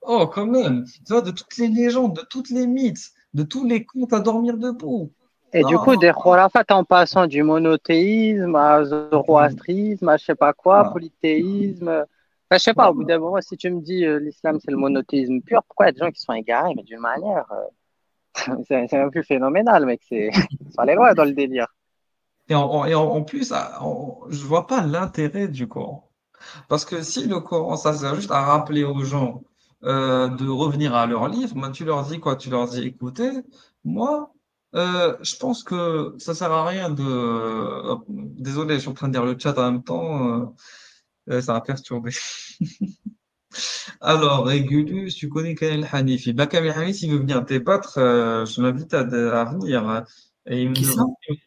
Oh, quand même. Tu vois, de toutes les légendes, de toutes les mythes, de tous les contes à dormir debout. Et du Non, coup, des khurafat en passant du monothéisme à non. zoroastrisme, à je sais pas quoi, Voilà. polythéisme. Enfin, je sais pas, au bout Voilà. d'un moment, si tu me dis l'islam c'est le monothéisme pur, pourquoi il y a des gens qui sont égarés, mais d'une manière, c'est un peu phénoménal, mec. Ça allait loin dans le délire. En plus, je vois pas l'intérêt du Coran. Parce que si le Coran, ça sert juste à rappeler aux gens de revenir à leur livre, ben, tu leur dis quoi? Tu leur dis, écoutez, moi, je pense que ça sert à rien désolé, je suis en train de dire le chat en même temps, ça va perturber. Alors, Régulus, tu connais Kamel Hanifi. Bah, Kamel Hanifi, il veut venir débattre, je l'invite à venir, hein. Et Qui ça?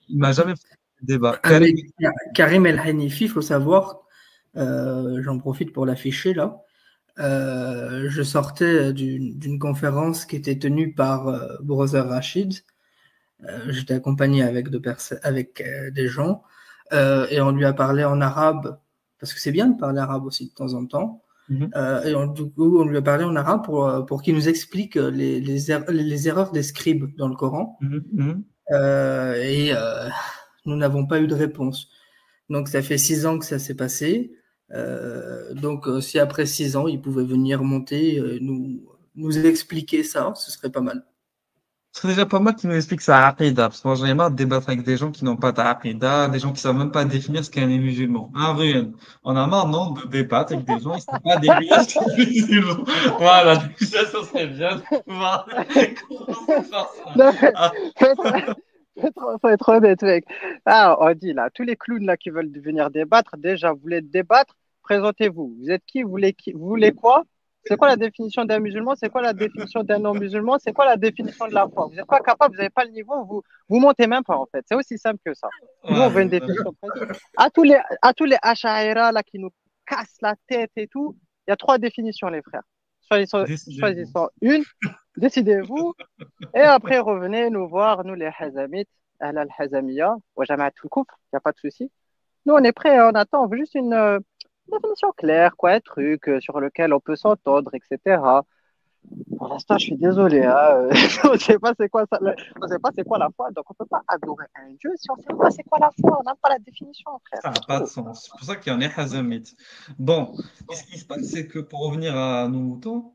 il m'a jamais fait de débat. Karim, Avec Karim El Hanifi, il faut savoir, j'en profite pour l'afficher là. Je sortais d'une conférence qui était tenue par Brother Rachid. J'étais accompagné avec des gens et on lui a parlé en arabe parce que c'est bien de parler arabe aussi de temps en temps. mhm, Du coup, on lui a parlé en arabe pour qu'il nous explique les erreurs des scribes dans le Coran. mhm, mhm. Et nous n'avons pas eu de réponse. Donc, ça fait 6 ans que ça s'est passé. Donc, si après 6 ans, il pouvait venir monter, nous expliquer ça, ce serait pas mal. Ce serait déjà pas mal qu'ils nous expliquent sa aqida, parce que moi j'en ai marre de débattre avec des gens qui n'ont pas d'aqida, des gens qui savent même pas définir ce qu'est un musulman. Un Ruel. On a marre, non, de débattre avec des gens, ils savent pas définir ce qu'est un musulman. Voilà, du coup, ça serait bien de pouvoir commencer par ça. Non, mais Ah, faut faut être honnête, mec. Ah, on dit là, tous les clowns là qui veulent venir débattre, déjà, vous voulez débattre, présentez-vous. Vous êtes qui? Vous voulez quoi? C'est quoi la définition d'un musulman? C'est quoi la définition d'un non-musulman? C'est quoi la définition de la foi? Vous n'êtes pas capable, vous n'avez pas le niveau, vous montez même pas en fait. C'est aussi simple que ça. Nous, on veut une ouais, définition précise. À tous les Ash'aïra là qui nous cassent la tête et tout, il y a trois définitions, les frères. décidément. Choisissons une, décidez-vous. Et après, revenez nous voir, nous les Hazamites, Ahl al-Hazamiya, wa Jama'at al-Kufr, il n'y a pas de souci. Nous, on est prêts, on attend, on veut juste une définition claire, quoi, un truc sur lequel on peut s'entendre, etc. Pour l'instant, je suis désolé, hein, on ne sait pas c'est quoi ça, on sait pas c'est quoi la foi, donc on ne peut pas adorer un Dieu si on ne sait pas c'est quoi la foi, on n'a pas la définition, frère, Ça n'a c'est pas de trop. sens. C'est pour ça qu'il y en a Hazamit. Bon, et ce qui se passe, c'est que pour revenir à nos moutons,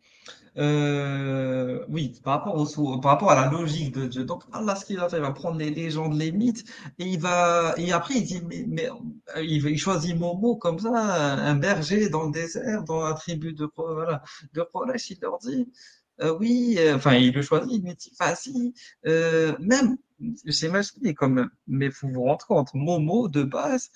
oui, par rapport à la logique de Dieu. Donc, Allah, ce qu'il va faire, il va prendre les légendes, les mythes, et après, il dit, il choisit Momo comme ça, un berger dans le désert, dans la tribu voilà, de Quraysh, il leur dit, oui, enfin, il le choisit, il lui dit, vas-y, même, c'est imaginé quand même, mais faut vous rendre compte, Momo, de base,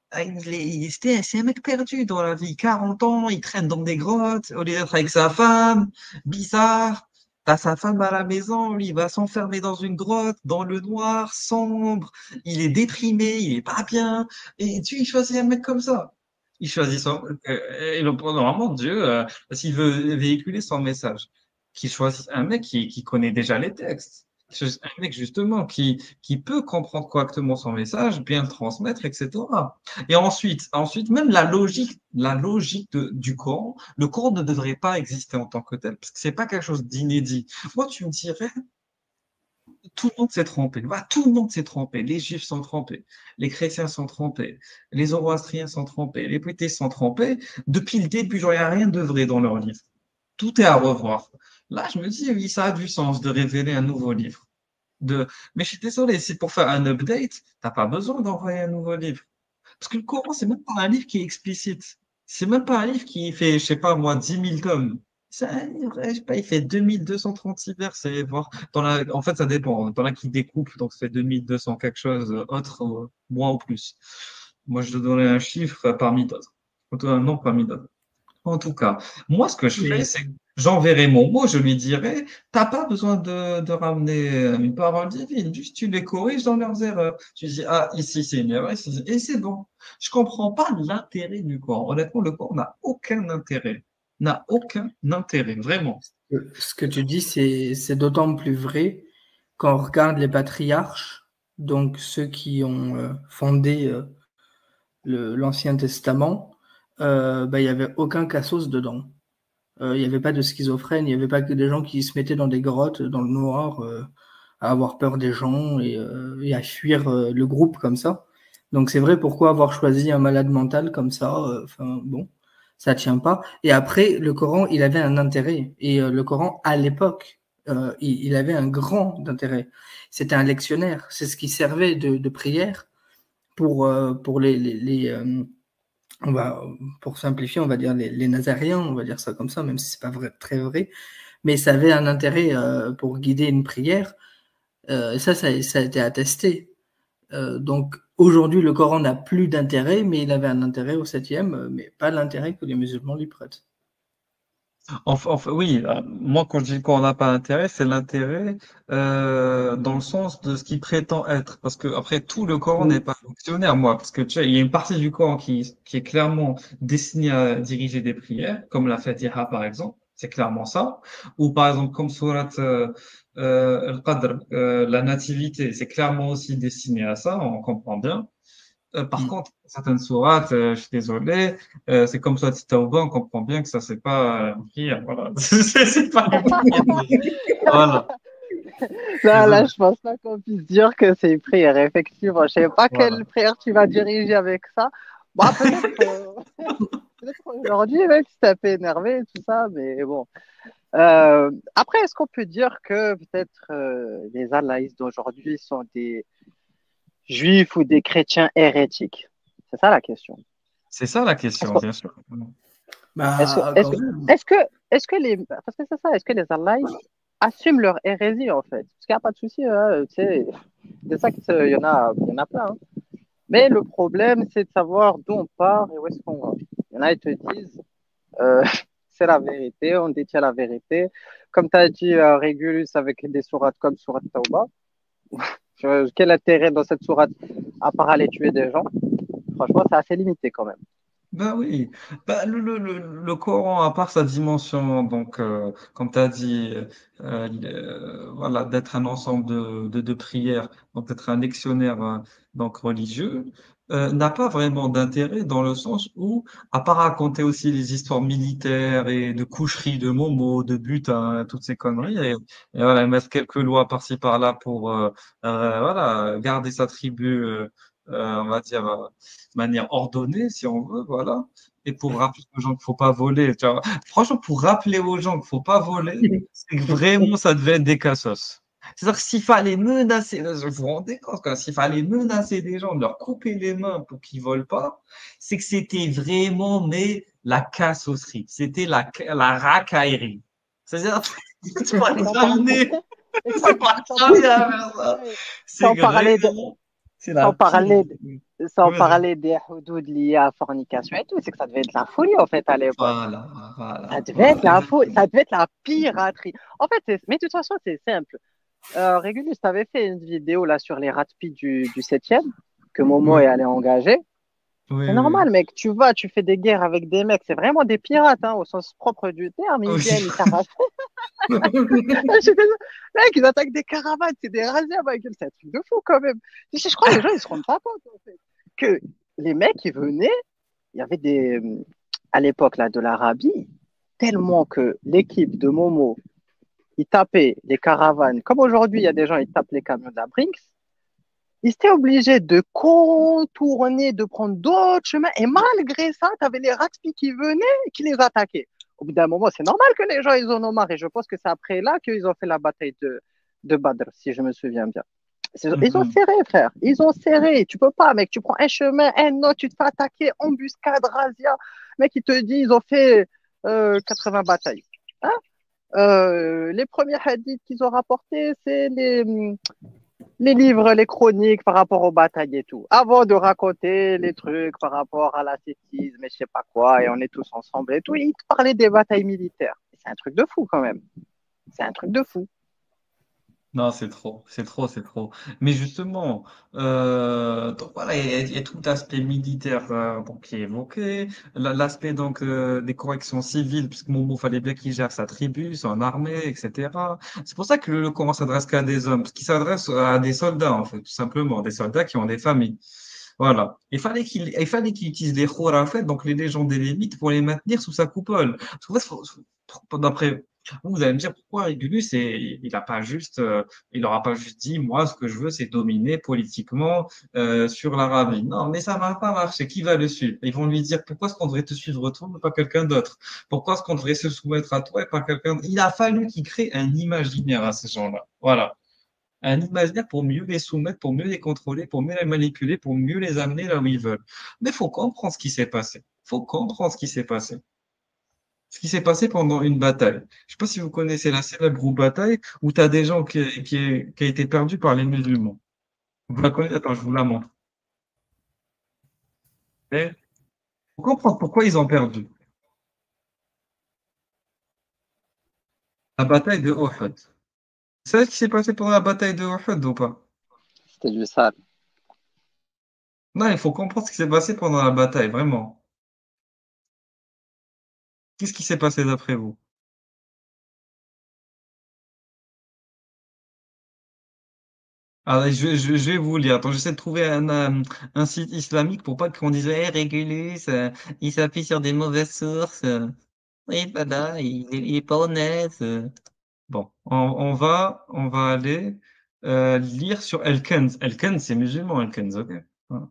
c'est un mec perdu dans la vie. 40 ans, il traîne dans des grottes, au lieu d'être avec sa femme, bizarre. T'as sa femme à la maison, lui, il va s'enfermer dans une grotte, dans le noir, sombre. Il est déprimé, il est pas bien. Et tu, il choisit un mec comme ça. Il choisit et normalement, Dieu, s'il veut véhiculer son message, qu'il choisit un mec qui connaît déjà les textes. Un mec, justement, qui peut comprendre correctement son message, bien le transmettre, etc. Et ensuite, même la logique du Coran, le Coran ne devrait pas exister en tant que tel, parce que c'est pas quelque chose d'inédit. Moi, tu me dirais, tout le monde s'est trompé. Voilà, tout le monde s'est trompé. Les Juifs sont trompés, les chrétiens sont trompés, les Zoroastriens sont trompés, les bouddhistes sont trompés. Depuis le début, genre, il n'y a rien de vrai dans leur livre. Tout est à revoir. Là, je me dis, oui, ça a du sens de révéler un nouveau livre. Mais je suis désolé, si pour faire un update, t'as pas besoin d'envoyer un nouveau livre. Parce que le Coran, c'est même pas un livre qui est explicite. C'est même pas un livre qui fait, je sais pas moi, 10 000 tomes. C'est un livre, je sais pas, il fait 2236 versets, voire, en fait, ça dépend. Dans la qui découpe, donc ça fait 2200 quelque chose, autre, moins ou plus. Moi, je te donnerai un chiffre parmi d'autres. Un nombre parmi d'autres. En tout cas, moi, ce que je fais, Mais c'est que j'enverrai mon mot, je lui dirai, t'as pas besoin de ramener une parole divine, juste tu les corriges dans leurs erreurs. Tu dis, ah, ici c'est une erreur, et c'est bon. Je comprends pas l'intérêt du Coran. Honnêtement, le Coran n'a aucun intérêt. N'a aucun intérêt, vraiment. ce que tu dis, c'est d'autant plus vrai quand on regarde les patriarches, donc ceux qui ont fondé l'Ancien Testament, bah, il n'y avait aucun cassos dedans. Il n'y avait pas de schizophrène, il n'y avait pas que des gens qui se mettaient dans des grottes, dans le noir, à avoir peur des gens et à fuir le groupe comme ça. Donc c'est vrai, pourquoi avoir choisi un malade mental comme ça, enfin bon, ça tient pas. Et après, le Coran, il avait un intérêt. Et le Coran, à l'époque, il avait un grand intérêt. C'était un lectionnaire. C'est ce qui servait de prière pour on va, pour simplifier, on va dire les Nazaréens, on va dire ça comme ça, même si c'est pas vrai, très vrai, mais ça avait un intérêt pour guider une prière. Et ça a été attesté. Donc aujourd'hui, le Coran n'a plus d'intérêt, mais il avait un intérêt au 7e, mais pas l'intérêt que les musulmans lui prêtent. Enfin, oui, moi quand je dis qu'on n'a pas d'intérêt, c'est l'intérêt dans le sens de ce qu'il prétend être. Parce que après tout le Coran n'est pas fonctionnaire, moi, parce que tu sais, il y a une partie du Coran qui est clairement destinée à diriger des prières, comme la Fatiha par exemple, c'est clairement ça. Ou par exemple comme sourate Al-Qadr, la Nativité, c'est clairement aussi destiné à ça, on comprend bien. Par contre, certaines sourates, je suis désolé, c'est comme ça, Tawbah, on comprend bien que ça, c'est pas une prière, voilà. C'est pas une prière. Voilà. Là, Désolé. je pense pas qu'on puisse dire que c'est une prière, effectivement. Je sais pas Voilà. quelle prière tu vas diriger avec ça. Bah, peut-être. Aujourd'hui, mec, c'est un peu énervé, tout ça, mais bon. Après, est-ce qu'on peut dire que peut-être les Allahistes d'aujourd'hui sont des juifs ou des chrétiens hérétiques? C'est ça la question. C'est ça la Est-ce question, que, bien sûr. Quand même. est-ce que, est-ce que les, parce que c'est ça, est-ce que les Allahistes assument leur hérésie en fait? Parce qu'il n'y a pas de souci, hein, tu sais, c'est ça il y en a plein, hein. Mais le problème, c'est de savoir d'où on part et où est-ce qu'on va. Il y en a, ils te disent, euh, c'est la vérité, on détient la vérité. Comme tu as dit, Régulus avec des sourates comme Sourate Tauba. Quel intérêt dans cette sourate à part aller tuer des gens? Franchement, c'est assez limité quand même. Ben oui, le Coran, à part sa dimension, donc, comme tu as dit, voilà, d'être un ensemble de prières, donc d'être un lectionnaire donc religieux, n'a pas vraiment d'intérêt dans le sens où, à part raconter aussi les histoires militaires et de coucheries, de momos, de butin, toutes ces conneries, et voilà, mettre quelques lois par-ci par-là pour voilà, garder sa tribu, on va dire, de manière ordonnée, si on veut, voilà. Et pour rappeler aux gens qu'il faut pas voler, tu vois. Franchement, pour rappeler aux gens qu'il faut pas voler, c'est que vraiment, ça devait être des cassos. C'est-à-dire que s'il fallait menacer, vous vous rendez compte, quoi, s'il fallait menacer des gens, de leur couper les mains pour qu'ils volent pas, c'est que c'était vraiment, mais la cassosserie. C'était la racaillerie. C'est-à-dire, c'est pas Sans, par- examiné, c'est Écoute, pas sans, par- examiné à faire ça. ouais, C'est sans parler de, vraiment, c'est la sans pire. parler de- sans Vas-y. parler des hudouds liés à la fornication et tout, c'est que ça devait être la folie en fait à l'époque. Voilà, Ça voilà, devait être voilà, la folie, exactement. ça devait être la piraterie. En fait, mais de toute façon, c'est simple. Régulus, tu avais fait une vidéo là sur les rapides du 7e que Momo Oui, est allé engager. oui, C'est oui. normal, mec. Tu vas, tu fais des guerres avec des mecs. C'est vraiment des pirates, hein, au sens propre du terme. Ils Oui. viennent, ils t'arrachent. Je suis désolé. Mec, ils attaquent des caravanes. C'est des razzias, Michael. C'est un truc de fou, quand même. Je crois que les gens, ils se rendent pas compte, en fait. Que les mecs, ils venaient. Il y avait des. À l'époque, là, de l'Arabie, tellement que l'équipe de Momo, ils tapaient les caravanes. Comme aujourd'hui, il y a des gens, ils tapent les camions de la Brinks. Ils étaient obligés de contourner, de prendre d'autres chemins. Et malgré ça, tu avais les Ratpi qui venaient et qui les attaquaient. Au bout d'un moment, c'est normal que les gens, ils en ont marre. Et je pense que c'est après là qu'ils ont fait la bataille de Badr, si je me souviens bien. Ils ont Mhm. serré, frère. Ils ont serré. Tu peux pas, mec. Tu prends un chemin, un autre, tu te fais attaquer, embuscade, razzia. Mec, il te dit, ils ont fait 80 batailles. Hein. Les premiers hadiths qu'ils ont rapportés, c'est les livres, les chroniques par rapport aux batailles et tout, avant de raconter les trucs par rapport à l'ascétisme et je sais pas quoi, et on est tous ensemble et tout, ils te parlaient des batailles militaires. C'est un truc de fou quand même. C'est un truc de fou. Non, c'est trop, c'est trop, c'est trop. Mais justement, donc voilà, il y a tout l'aspect militaire donc, qui est évoqué, l'aspect donc des corrections civiles, puisque Momo fallait bien qu'il gère sa tribu, son armée, etc. C'est pour ça que le Coran s'adresse qu'à des hommes, parce qu'il s'adresse à des soldats en fait, tout simplement, des soldats qui ont des familles. Voilà. Il fallait qu'il utilise les khurafat, donc les légendes et les mythes, pour les maintenir sous sa coupole. Parce qu'en fait, d'après vous allez me dire pourquoi Régulus, il a pas juste, il n'aura pas juste dit, moi, ce que je veux, c'est dominer politiquement sur l'Arabie. Non, mais ça va pas marcher. Qui va le suivre? Ils vont lui dire, pourquoi est-ce qu'on devrait te suivre toi, mais pas quelqu'un d'autre? Pourquoi est-ce qu'on devrait se soumettre à toi et pas quelqu'un d'autre? Il a fallu qu'il crée un imaginaire à ces gens-là. Voilà, un imaginaire pour mieux les soumettre, pour mieux les contrôler, pour mieux les manipuler, pour mieux les amener là où ils veulent. Mais il faut comprendre ce qui s'est passé. Il faut comprendre ce qui s'est passé. Ce qui s'est passé pendant une bataille. Je sais pas si vous connaissez la célèbre bataille où tu as des gens qui a été perdus par les musulmans. Vous la connaissez? Attends, je vous la montre. Il faut comprendre pourquoi ils ont perdu. La bataille de Uhud. Vous savez ce qui s'est passé pendant la bataille de Uhud ou pas? C'était du sale. Non, il faut comprendre ce qui s'est passé pendant la bataille, vraiment. Qu'est-ce qui s'est passé d'après vous? Ah, je vais vous lire. Attends, j'essaie de trouver un site islamique pour pas qu'on dise, hey, Régulus, il s'appuie sur des mauvaises sources. Oui, voilà, il est pas honnête. Bon, on va aller lire sur El-Kenz. El-Kenz, c'est musulman, El-Kenz, ok. Voilà.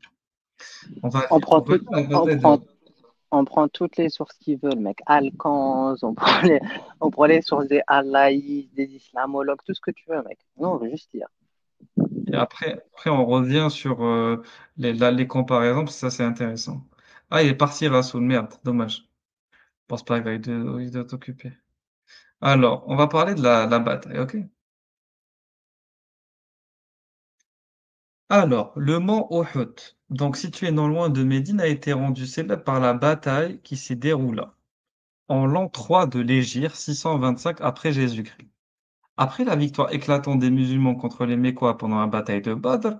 On va On lire prend on va tout, lire la on bataille prend, de... on prend toutes les sources qu'ils veulent, mec. Alcans, on prend les sources des Allaïs, des islamologues, tout ce que tu veux, mec. Nous, on veut juste lire. Et après, on revient sur les comparaisons, parce que ça, c'est intéressant. Ah, il est parti, Rassoul, merde, dommage. Je pense pas qu'il doit t'occuper. Alors, on va parler de la bataille, ok? Alors, le mont Uhud, donc situé non loin de Médine, a été rendu célèbre par la bataille qui s'y déroula en l'an 3 de l'Hégire, 625 après Jésus-Christ. Après la victoire éclatante des musulmans contre les Mécois pendant la bataille de Badr,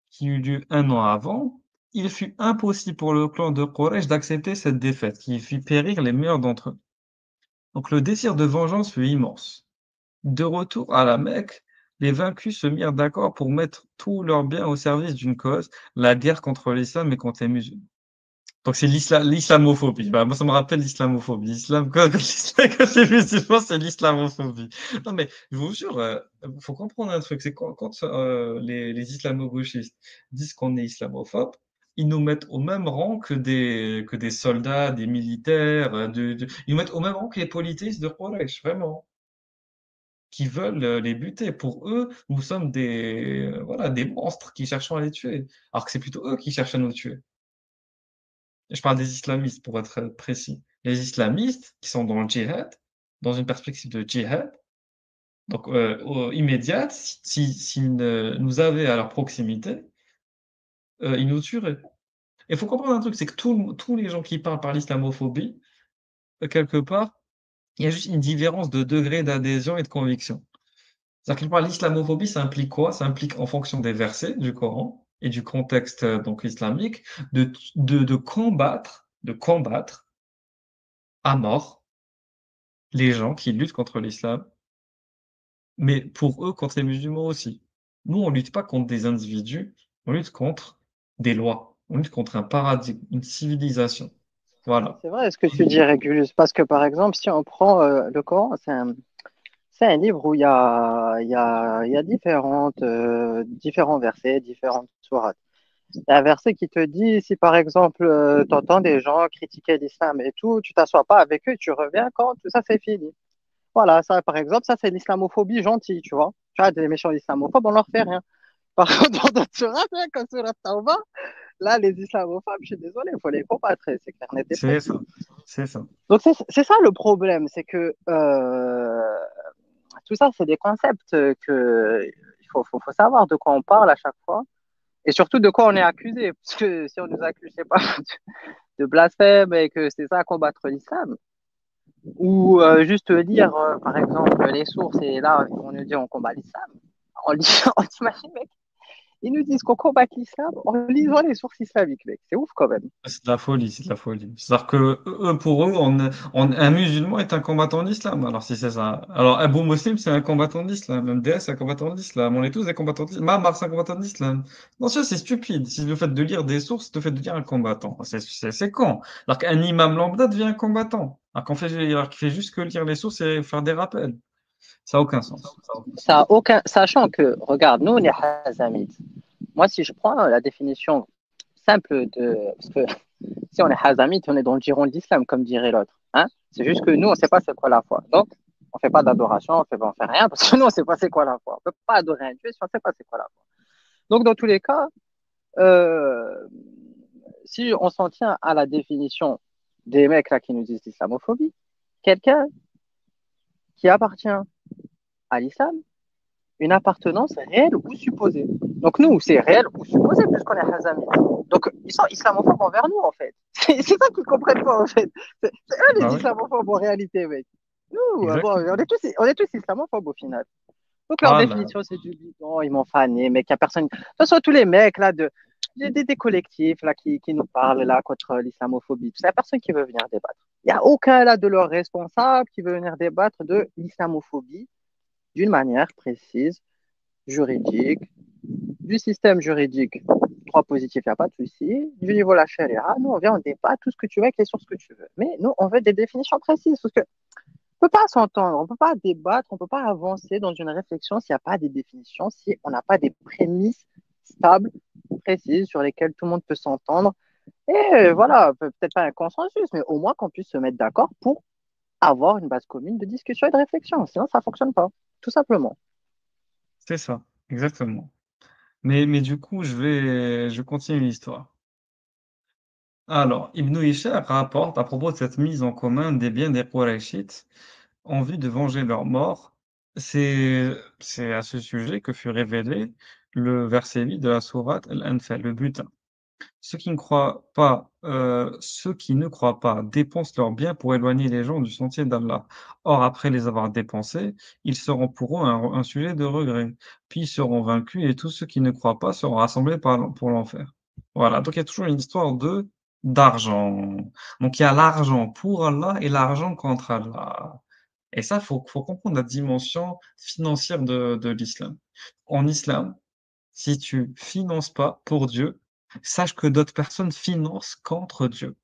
qui eut lieu un an avant, il fut impossible pour le clan de Quraysh d'accepter cette défaite, qui fit périr les meilleurs d'entre eux. Donc le désir de vengeance fut immense. De retour à la Mecque, les vaincus se mirent d'accord pour mettre tous leurs biens au service d'une cause, la guerre contre l'islam et contre les musulmans. Donc c'est l'islamophobie. Bah, moi, ça me rappelle l'islamophobie. L'islam, quand les musulmans, c'est l'islamophobie. Non, mais je vous jure, faut comprendre un truc, c'est quand les islamo-gauchistes disent qu'on est islamophobe, ils nous mettent au même rang que des soldats, des militaires, ils nous mettent au même rang que les polythéistes de Quraysh, vraiment, qui veulent les buter. Pour eux, nous sommes voilà, des monstres qui cherchent à les tuer, alors que c'est plutôt eux qui cherchent à nous tuer. Je parle des islamistes pour être précis. Les islamistes qui sont dans le djihad, dans une perspective de djihad, donc immédiate, s'ils nous avaient à leur proximité, ils nous tueraient. Il faut comprendre un truc, c'est que tous les gens qui parlent par l'islamophobie, quelque part, il y a juste une différence de degré d'adhésion et de conviction. C'est-à-dire que par l'islamophobie, ça implique quoi? Ça implique, en fonction des versets du Coran et du contexte donc islamique, de combattre à mort les gens qui luttent contre l'islam, mais pour eux, contre les musulmans aussi. Nous, on lutte pas contre des individus, on lutte contre des lois, on lutte contre un paradigme, une civilisation. Voilà. C'est vrai ce que tu dis, Régulus, parce que par exemple, si on prend le Coran, c'est un livre où il y a différents versets, différentes sourates. Il y a un verset qui te dit, si par exemple, tu entends des gens critiquer l'islam et tout, tu t'assois pas avec eux, tu reviens quand tout ça c'est fini. Voilà, ça par exemple, ça c'est l'islamophobie gentille, tu vois. Tu vois, des méchants islamophobes, on leur fait rien. Par contre, dans d'autres sourates, hein, comme surat Tawbah, là, les islamophobes, je suis désolé, il faut les combattre, c'est clair, net et C'est précis. ça. C'est ça. Donc c'est ça le problème, c'est que tout ça, c'est des concepts que faut savoir de quoi on parle à chaque fois et surtout de quoi on est accusé. Parce que si on nous accuse, je sais pas, de blasphème et que c'est ça combattre l'islam, ou juste lire, par exemple, les sources et là, on nous dit on combat l'islam, on t'imagine, mec, ils nous disent qu'on combat l'islam en lisant les sources islamiques, mec. C'est ouf quand même. C'est de la folie, c'est de la folie. C'est-à-dire que pour eux, un musulman est un combattant d'islam. Alors si c'est ça. Alors Abu Muslim, c'est un combattant d'islam. MDS, c'est un combattant d'islam. On est tous des combattants d'islam. Mamar, c'est un combattant d'islam. Non, ça, c'est stupide. Si le fait de lire des sources te fait de dire un combattant, c'est con. Alors qu'un imam lambda devient un combattant. Alors qu'il fait juste que lire les sources et faire des rappels. Ça n'a aucun sens. Ça a aucun sens. Ça a aucun, sachant que, regarde, nous, on est Hazamites. Moi, si je prends la définition simple de, parce que si on est Hazamite, on est dans le giron de l'islam, comme dirait l'autre. Hein? C'est juste que nous, on ne sait pas c'est quoi la foi. Donc, on ne fait pas d'adoration, on fait rien, parce que nous, on ne sait pas c'est quoi la foi. On ne peut pas adorer un Dieu si on ne sait pas c'est quoi la foi. Donc, dans tous les cas, euh, si on s'en tient à la définition des mecs là qui nous disent l'islamophobie, quelqu'un qui appartient à l'islam, une appartenance réelle ou supposée. Donc nous, c'est réel ou supposé puisqu'on est Hazami. Donc ils sont islamophobes envers nous en fait. C'est ça qu'ils ne comprennent pas en fait. C'est eux Ah les oui, islamophobes en réalité, mec. Nous, bon, exactement. on est tous islamophobes au final. Donc leur Voilà. définition, c'est du bidon, ils m'ont fané, mec, il n'y a personne. De toute façon, tous les mecs là, des collectifs là, qui nous parlent là contre l'islamophobie, il n'y a personne qui veut venir débattre. Il n'y a aucun là de leurs responsables qui veut venir débattre de l'islamophobie d'une manière précise, juridique, du système juridique, droit positif, il n'y a pas de souci. Du niveau de la charia, nous, on vient, on débat tout ce que tu veux avec les sources que tu veux. Mais nous, on veut des définitions précises parce que on ne peut pas s'entendre, on ne peut pas débattre, on ne peut pas avancer dans une réflexion s'il n'y a pas des définitions, si on n'a pas des prémices stables, précises, sur lesquelles tout le monde peut s'entendre Et voilà, peut-être pas un consensus, mais au moins qu'on puisse se mettre d'accord pour avoir une base commune de discussion et de réflexion. Sinon, ça fonctionne pas, tout simplement. C'est ça, exactement. Mais du coup, je continue l'histoire. Alors, Ibn Ishaq rapporte à propos de cette mise en commun des biens des Qurayshites en vue de venger leur mort. C'est à ce sujet que fut révélé le verset 8 de la sourate Al-Anfal, le butin. Ceux qui ne croient pas dépensent leurs biens pour éloigner les gens du sentier d'Allah. Or, après les avoir dépensés, ils seront pour eux un sujet de regret. Puis ils seront vaincus et tous ceux qui ne croient pas seront rassemblés pour l'enfer. Voilà. Donc, il y a toujours une histoire d'argent. Donc, il y a l'argent pour Allah et l'argent contre Allah. Et ça, faut comprendre la dimension financière de l'islam. En islam, si tu finances pas pour Dieu, sache que d'autres personnes financent contre Dieu.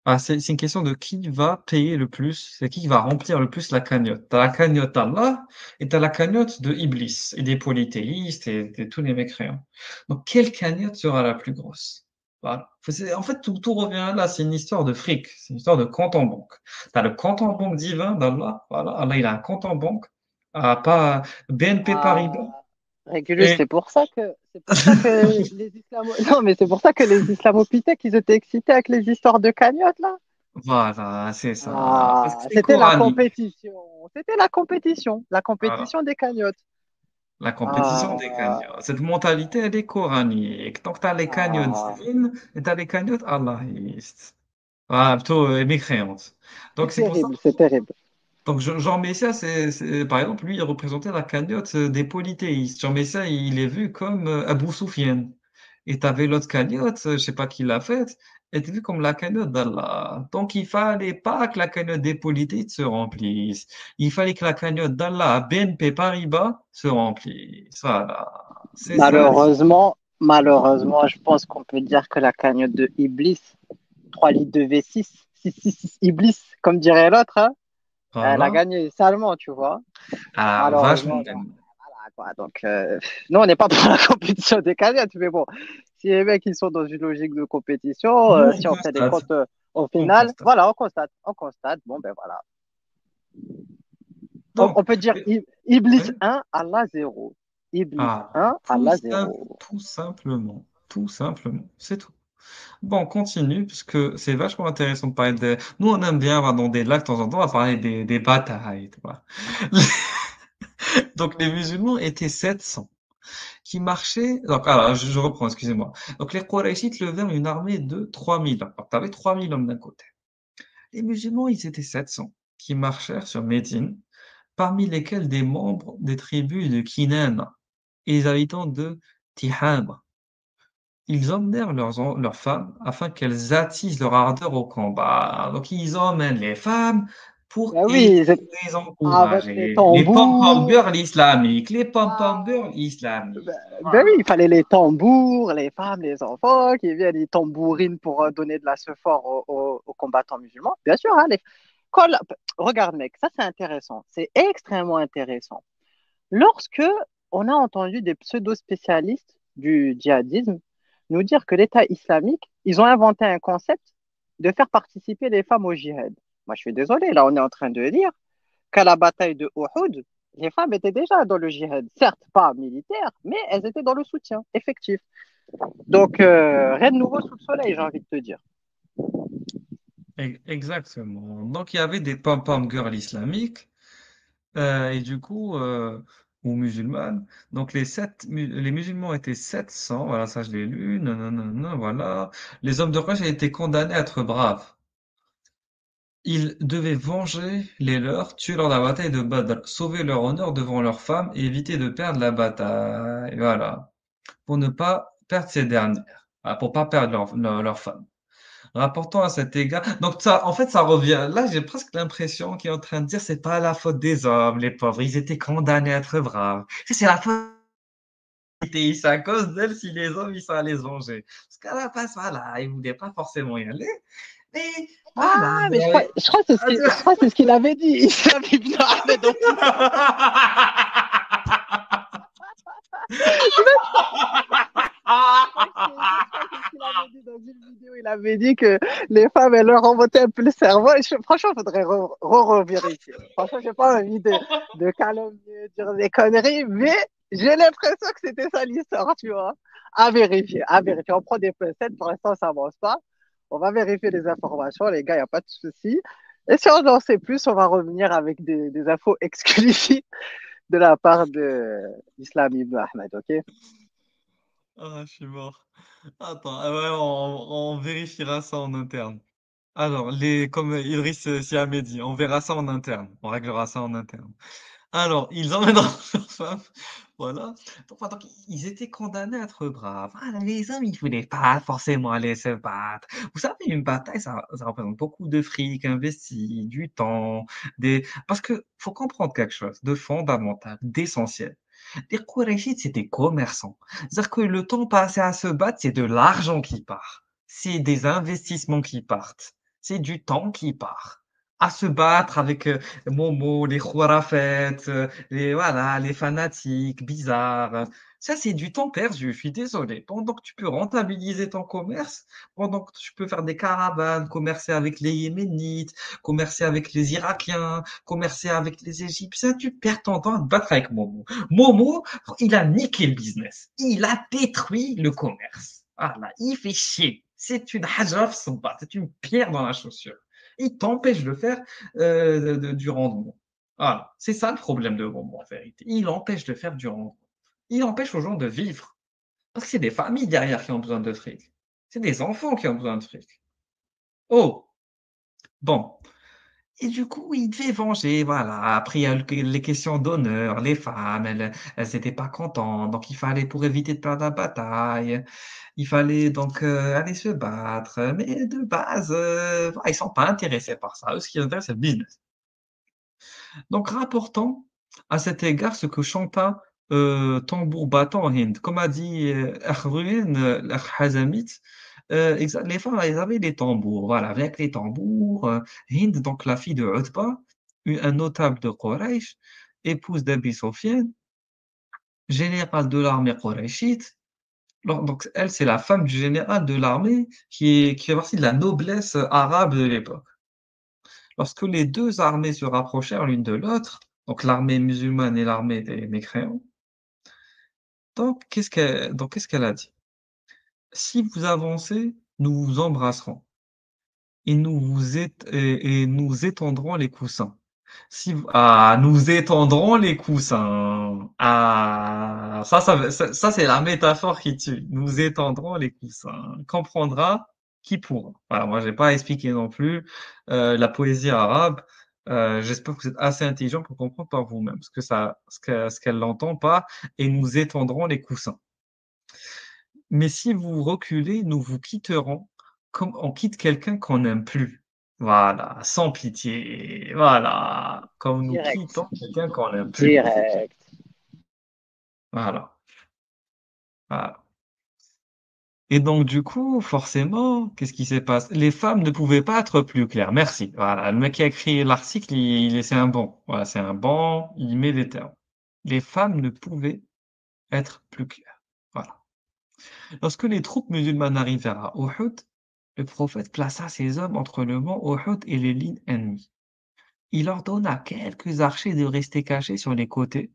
Ah, c'est une question de qui va payer le plus, c'est qui va remplir le plus la cagnotte. Tu as la cagnotte d'Allah et tu as la cagnotte de Iblis et des polythéistes et de tous les mécréants. Donc, quelle cagnotte sera la plus grosse? Voilà. En fait, tout revient là, c'est une histoire de fric, c'est une histoire de compte en banque. Tu as le compte en banque divin d'Allah, voilà. Allah, il a un compte en banque, pas BNP Paribas. Ah, Régulus, Et c'est pour ça que les non, mais c'est pour ça que les islamopithèques, ils étaient excités avec les histoires de cagnottes, là. voilà, c'est ça. Parce que Ah, c'est coranique. la Voilà. compétition des cagnottes. La compétition des Ah, cagnottes. Cette mentalité, elle est coranique. Donc, tu as les cagnottes ah, divines et tu as les cagnottes allahistes. Ah, plutôt mécréantes. Donc, c'est pour ça. c'est terrible. Donc, Jean Messia, par exemple, lui, il représentait la cagnotte des polythéistes. Jean Messia, il est vu comme Abou Soufiane. Et tu avais l'autre cagnotte, je sais pas qui l'a faite, était vue comme la cagnotte d'Allah. Donc, il fallait pas que la cagnotte des polythéistes se remplisse. Il fallait que la cagnotte d'Allah, BNP Paribas, se remplisse. Voilà. C'est ça. Malheureusement, je pense qu'on peut dire que la cagnotte de Iblis, 3 litres de V6, 6 Iblis, comme dirait l'autre, hein, elle a Voilà. gagné salement, tu vois. Ah, Malheureusement, vachement donc, même. voilà, quoi. Donc, nous, on n'est pas pour la compétition des cagnottes, mais bon, si les mecs ils sont dans une logique de compétition, Nous, on si on fait des constate. comptes au On final, constate. voilà, on constate, bon, ben voilà. On Donc, peut dire oui. Iblis 1, Allah 0. Iblis Ah, 1, Allah 0. tout simplement. Tout simplement. C'est tout. Bon, on continue, puisque c'est vachement intéressant de parler de... Nous, on aime bien avoir dans des lacs, de temps en temps, à parler des batailles, tu vois. Donc, les musulmans étaient 700 qui marchaient... Donc, alors, je reprends, excusez-moi. Donc, les Qurayshites levèrent une armée de 3000 hommes. Alors, tu avais 3000 hommes d'un côté. Les musulmans, ils étaient 700 qui marchèrent sur Médine, parmi lesquels des membres des tribus de Kinana et les habitants de Tihama. Ils emmenèrent leurs femmes afin qu'elles attisent leur ardeur au combat. Donc, ils emmènent les femmes pour Ben oui, essayer de les avec les encourager. Les pom-pom tambours. girls islamiques, les pom-pom girls Ah, ben, islamiques. ben oui, Voilà. il fallait les tambours, les femmes, les enfants qui viennent, les tambourinent pour donner de la sephore aux combattants musulmans. Bien sûr, hein, quand la- regarde, mec, ça c'est intéressant. C'est extrêmement intéressant. Lorsque on a entendu des pseudo-spécialistes du djihadisme nous dire que l'État islamique, ils ont inventé un concept de faire participer les femmes au djihad. Moi, je suis désolé, là, on est en train de dire qu'à la bataille de Uhud, les femmes étaient déjà dans le djihad. Certes, pas militaire, mais elles étaient dans le soutien effectif. Donc, rien de nouveau sous le soleil, j'ai envie de te dire. Exactement. Donc, il y avait des pom-pom girls islamiques et du coup, ou musulmanes. Donc, les musulmans étaient 700. Voilà, ça je l'ai lu. Non, non, non, non, voilà. Les hommes de Quraysh étaient condamnés à être braves. Ils devaient venger les leurs, tuer lors de la bataille de Badr, sauver leur honneur devant leurs femmes et éviter de perdre la bataille. Voilà. Pour ne pas perdre ces dernières. Voilà, pour pas perdre leurs femmes. Rapportant à cet égard. Donc, ça, en fait, ça revient. Là, j'ai presque l'impression qu'il est en train de dire c'est pas la faute des hommes, les pauvres. Ils étaient condamnés à être braves. C'est la faute des c'est à cause d'elles si les hommes, ils sont allés se venger. Parce qu'à la base, voilà, ils voulaient pas forcément y aller. Mais voilà. Ah, mais je crois que c'est ce qu'il avait dit. Islam ibn Ahmed en plus. Je crois que c'est ce qu'il avait dit dans une vidéo. m'avait dit que les femmes, elles leur remontaient un peu le cerveau. Franchement, il faudrait revérifier. Franchement, j'ai pas envie de calomnier, dire des conneries, mais j'ai l'impression que c'était ça l'histoire, tu vois. À vérifier, à vérifier. On prend des pincettes, pour l'instant, ça avance pas. On va vérifier les informations, les gars, il n'y a pas de souci. Et si on en sait plus, on va revenir avec des infos exclusives de la part de l'Islam Ibn Ahmed, ok? Ah, je suis mort. Attends, ah ouais, on vérifiera ça en interne. Alors, comme Idriss Siamé dit, on verra ça en interne. On réglera ça en interne. Alors, ils emmènent leur femme. Voilà. Donc, ils étaient condamnés à être braves. Voilà, les hommes, ils voulaient pas forcément aller se battre. Vous savez, une bataille, ça représente beaucoup de fric investi, du temps, parce que faut comprendre quelque chose de fondamental, d'essentiel. Les Qurayshites, c'est des commerçants. C'est-à-dire que le temps passé à se battre, c'est de l'argent qui part. C'est des investissements qui partent. C'est du temps qui part. À se battre avec Momo, les Khurafet, voilà, les fanatiques bizarres. Ça, c'est du temps perdu, je suis désolé. Pendant que tu peux rentabiliser ton commerce, pendant que tu peux faire des caravanes, commercer avec les Yéménites, commercer avec les Irakiens, commercer avec les Égyptiens, tu perds ton temps à te battre avec Momo. Momo, il a niqué le business. Il a détruit le commerce. Voilà, il fait chier. C'est une hajar sabbat, c'est une pierre dans la chaussure. Il t'empêche de faire du rendement. Voilà, c'est ça le problème de Momo en vérité. Il empêche de faire du rendement. Il empêche aux gens de vivre. Parce que c'est des familles derrière qui ont besoin de fric. C'est des enfants qui ont besoin de fric. Oh, bon. Et du coup, il devait venger, voilà. Après, il y a les questions d'honneur, les femmes, elles étaient pas contentes, donc il fallait, pour éviter de perdre la bataille, il fallait donc aller se battre. Mais de base, voilà, ils sont pas intéressés par ça. Eux, ce qui les intéresse, c'est le business. Donc, rapportant à cet égard ce que chanta tambour battant Hind. Comme a dit Akhruin, Hazamit, les femmes, elles avaient des tambours. Voilà, avec les tambours, Hind, donc la fille de Utba, un notable de Quraysh, épouse d'Abi Sofyan, général de l'armée qurayshite. Donc, elle, c'est la femme du général de l'armée qui fait partie de la noblesse arabe de l'époque. Lorsque les deux armées se rapprochèrent l'une de l'autre, donc l'armée musulmane et l'armée des mécréants, qu'est-ce qu'elle a dit? Si vous avancez, nous vous embrasserons et nous étendrons les coussins. Nous étendrons les coussins. Ah, ça, c'est la métaphore qui tue. Nous étendrons les coussins. Comprendra qui pourra. Voilà, moi, j'ai pas expliqué non plus la poésie arabe. J'espère que vous êtes assez intelligent pour comprendre par vous-même ce qu'elle n'entend pas. Et nous étendrons les coussins. Mais si vous reculez, nous vous quitterons comme on quitte quelqu'un qu'on n'aime plus. Voilà, sans pitié. Voilà, comme nous Direct, quittons quelqu'un qu'on n'aime plus. direct. Voilà, voilà. Et donc, du coup, forcément, qu'est-ce qui s'est passé? Les femmes ne pouvaient pas être plus claires. Merci. Voilà, le mec qui a écrit l'article, c'est un bon. Voilà, c'est un bon, il met des termes. Les femmes ne pouvaient être plus claires. Voilà. Lorsque les troupes musulmanes arrivèrent à Uhud, le prophète plaça ses hommes entre le mont Uhud et les lignes ennemies. Il ordonna à quelques archers de rester cachés sur les côtés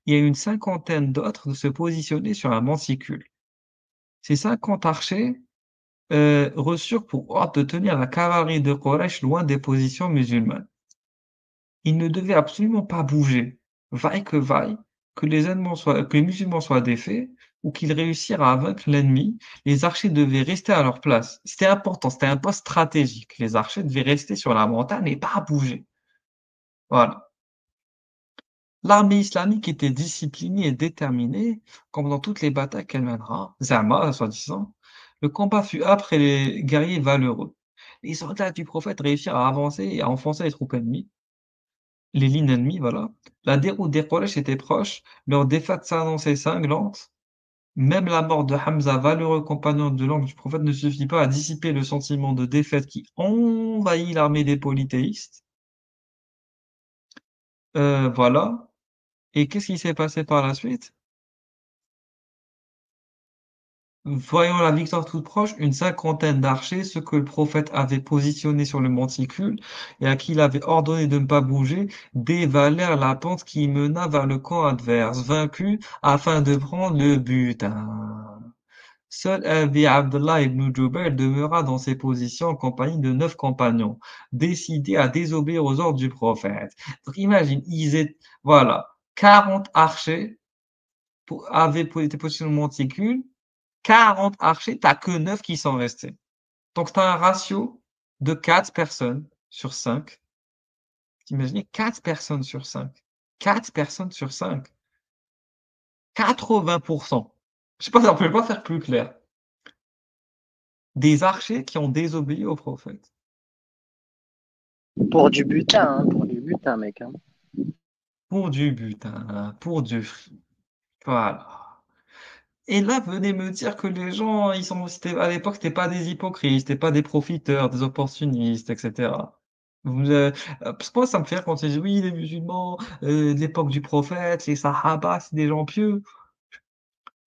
et à une cinquantaine d'autres de se positionner sur un monticule. Ces 50 archers reçurent pour ordre de tenir la cavalerie de Quraysh loin des positions musulmanes. Ils ne devaient absolument pas bouger, vaille, que les musulmans soient défaits ou qu'ils réussissent à vaincre l'ennemi. Les archers devaient rester à leur place. C'était important, c'était un poste stratégique. Les archers devaient rester sur la montagne et pas bouger. Voilà. L'armée islamique était disciplinée et déterminée, comme dans toutes les batailles qu'elle mènera, Zama, soi-disant. Le combat fut âpre et les guerriers valeureux. Les soldats du prophète réussirent à avancer et à enfoncer les troupes ennemies, les lignes ennemies, voilà. La déroute des Quraysh était proche, leur défaite s'annonçait cinglante. Même la mort de Hamza, valeureux compagnon de l'oncle du prophète, ne suffit pas à dissiper le sentiment de défaite qui envahit l'armée des polythéistes. Voilà. Et qu'est-ce qui s'est passé par la suite? Voyant la victoire toute proche, une cinquantaine d'archers, ceux que le prophète avait positionnés sur le monticule et à qui il avait ordonné de ne pas bouger, dévalèrent la pente qui mena vers le camp adverse, vaincus afin de prendre le butin. Seul Abi Abdullah ibn Jubayr demeura dans ses positions en compagnie de 9 compagnons, décidés à désobéir aux ordres du prophète. Donc imagine, voilà, 40 archers avaient été positionnés au monticule, 40 archers, t'as que 9 qui sont restés. Donc, tu as un ratio de 4 personnes sur 5. Imaginez 4 personnes sur 5. 4 personnes sur 5. 80%. Je sais pas, on ne peut pas faire plus clair. Des archers qui ont désobéi au prophète. Pour du butin, mec. Hein. Pour du butin, pour du fric. Voilà. Et là, venez me dire que les gens, à l'époque, c'était pas des hypocrites, c'était pas des profiteurs, des opportunistes, etc. Parce que moi, ça me fait rire quand ils disent oui, les musulmans, de l'époque du prophète, les sahaba, c'est des gens pieux.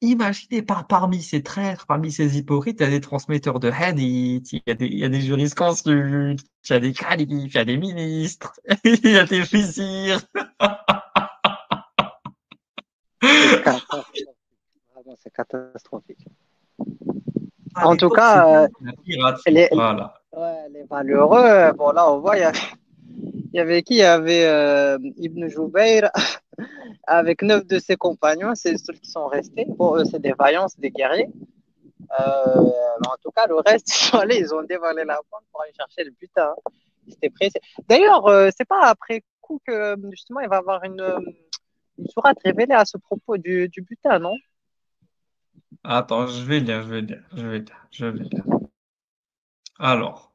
Imaginez parmi ces traîtres, parmi ces hypocrites, il y a des transmetteurs de hadith, il y a des jurisconsultes, il y a des califes, il y a des ministres, il y a des vizirs. C'est catastrophique. Vraiment, c'est catastrophique. À En tout l'époque, cas, c'était la piraterie. les, Voilà. ouais, les malheureux, bon là, on voit, il y avait qui? Il y avait Ibn Jubayr avec 9 de ses compagnons, c'est ceux qui sont restés. Bon, eux, c'est des vaillants, c'est des guerriers. Mais en tout cas, le reste, ils sont allés, ils ont dévalé la pente pour aller chercher le butin. Ils étaient pressés. D'ailleurs, c'est pas après coup que justement il va y avoir une sourate révélée à ce propos du butin, non? Attends, je vais lire. Alors,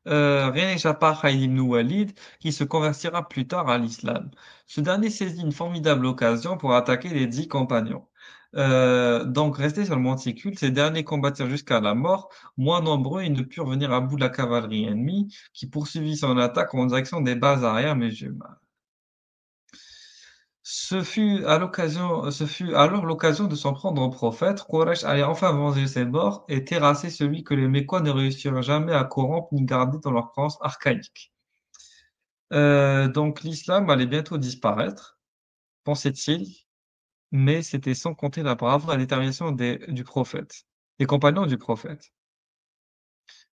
rien n'échappe à Khalid ibn Walid, qui se convertira plus tard à l'islam. Ce dernier saisit une formidable occasion pour attaquer les 10 compagnons. Donc, restés sur le monticule, ces derniers combattirent jusqu'à la mort. Moins nombreux, ils ne purent venir à bout de la cavalerie ennemie, qui poursuivit son attaque en direction des bases arrières musulmanes. Ce fut alors l'occasion de s'en prendre au prophète. Quraysh allait enfin venger ses morts et terrasser celui que les Mécois ne réussirent jamais à corrompre ni garder dans leur croyance archaïque. Donc l'islam allait bientôt disparaître, pensait-il, mais c'était sans compter la bravoure et la détermination du prophète, des compagnons du prophète,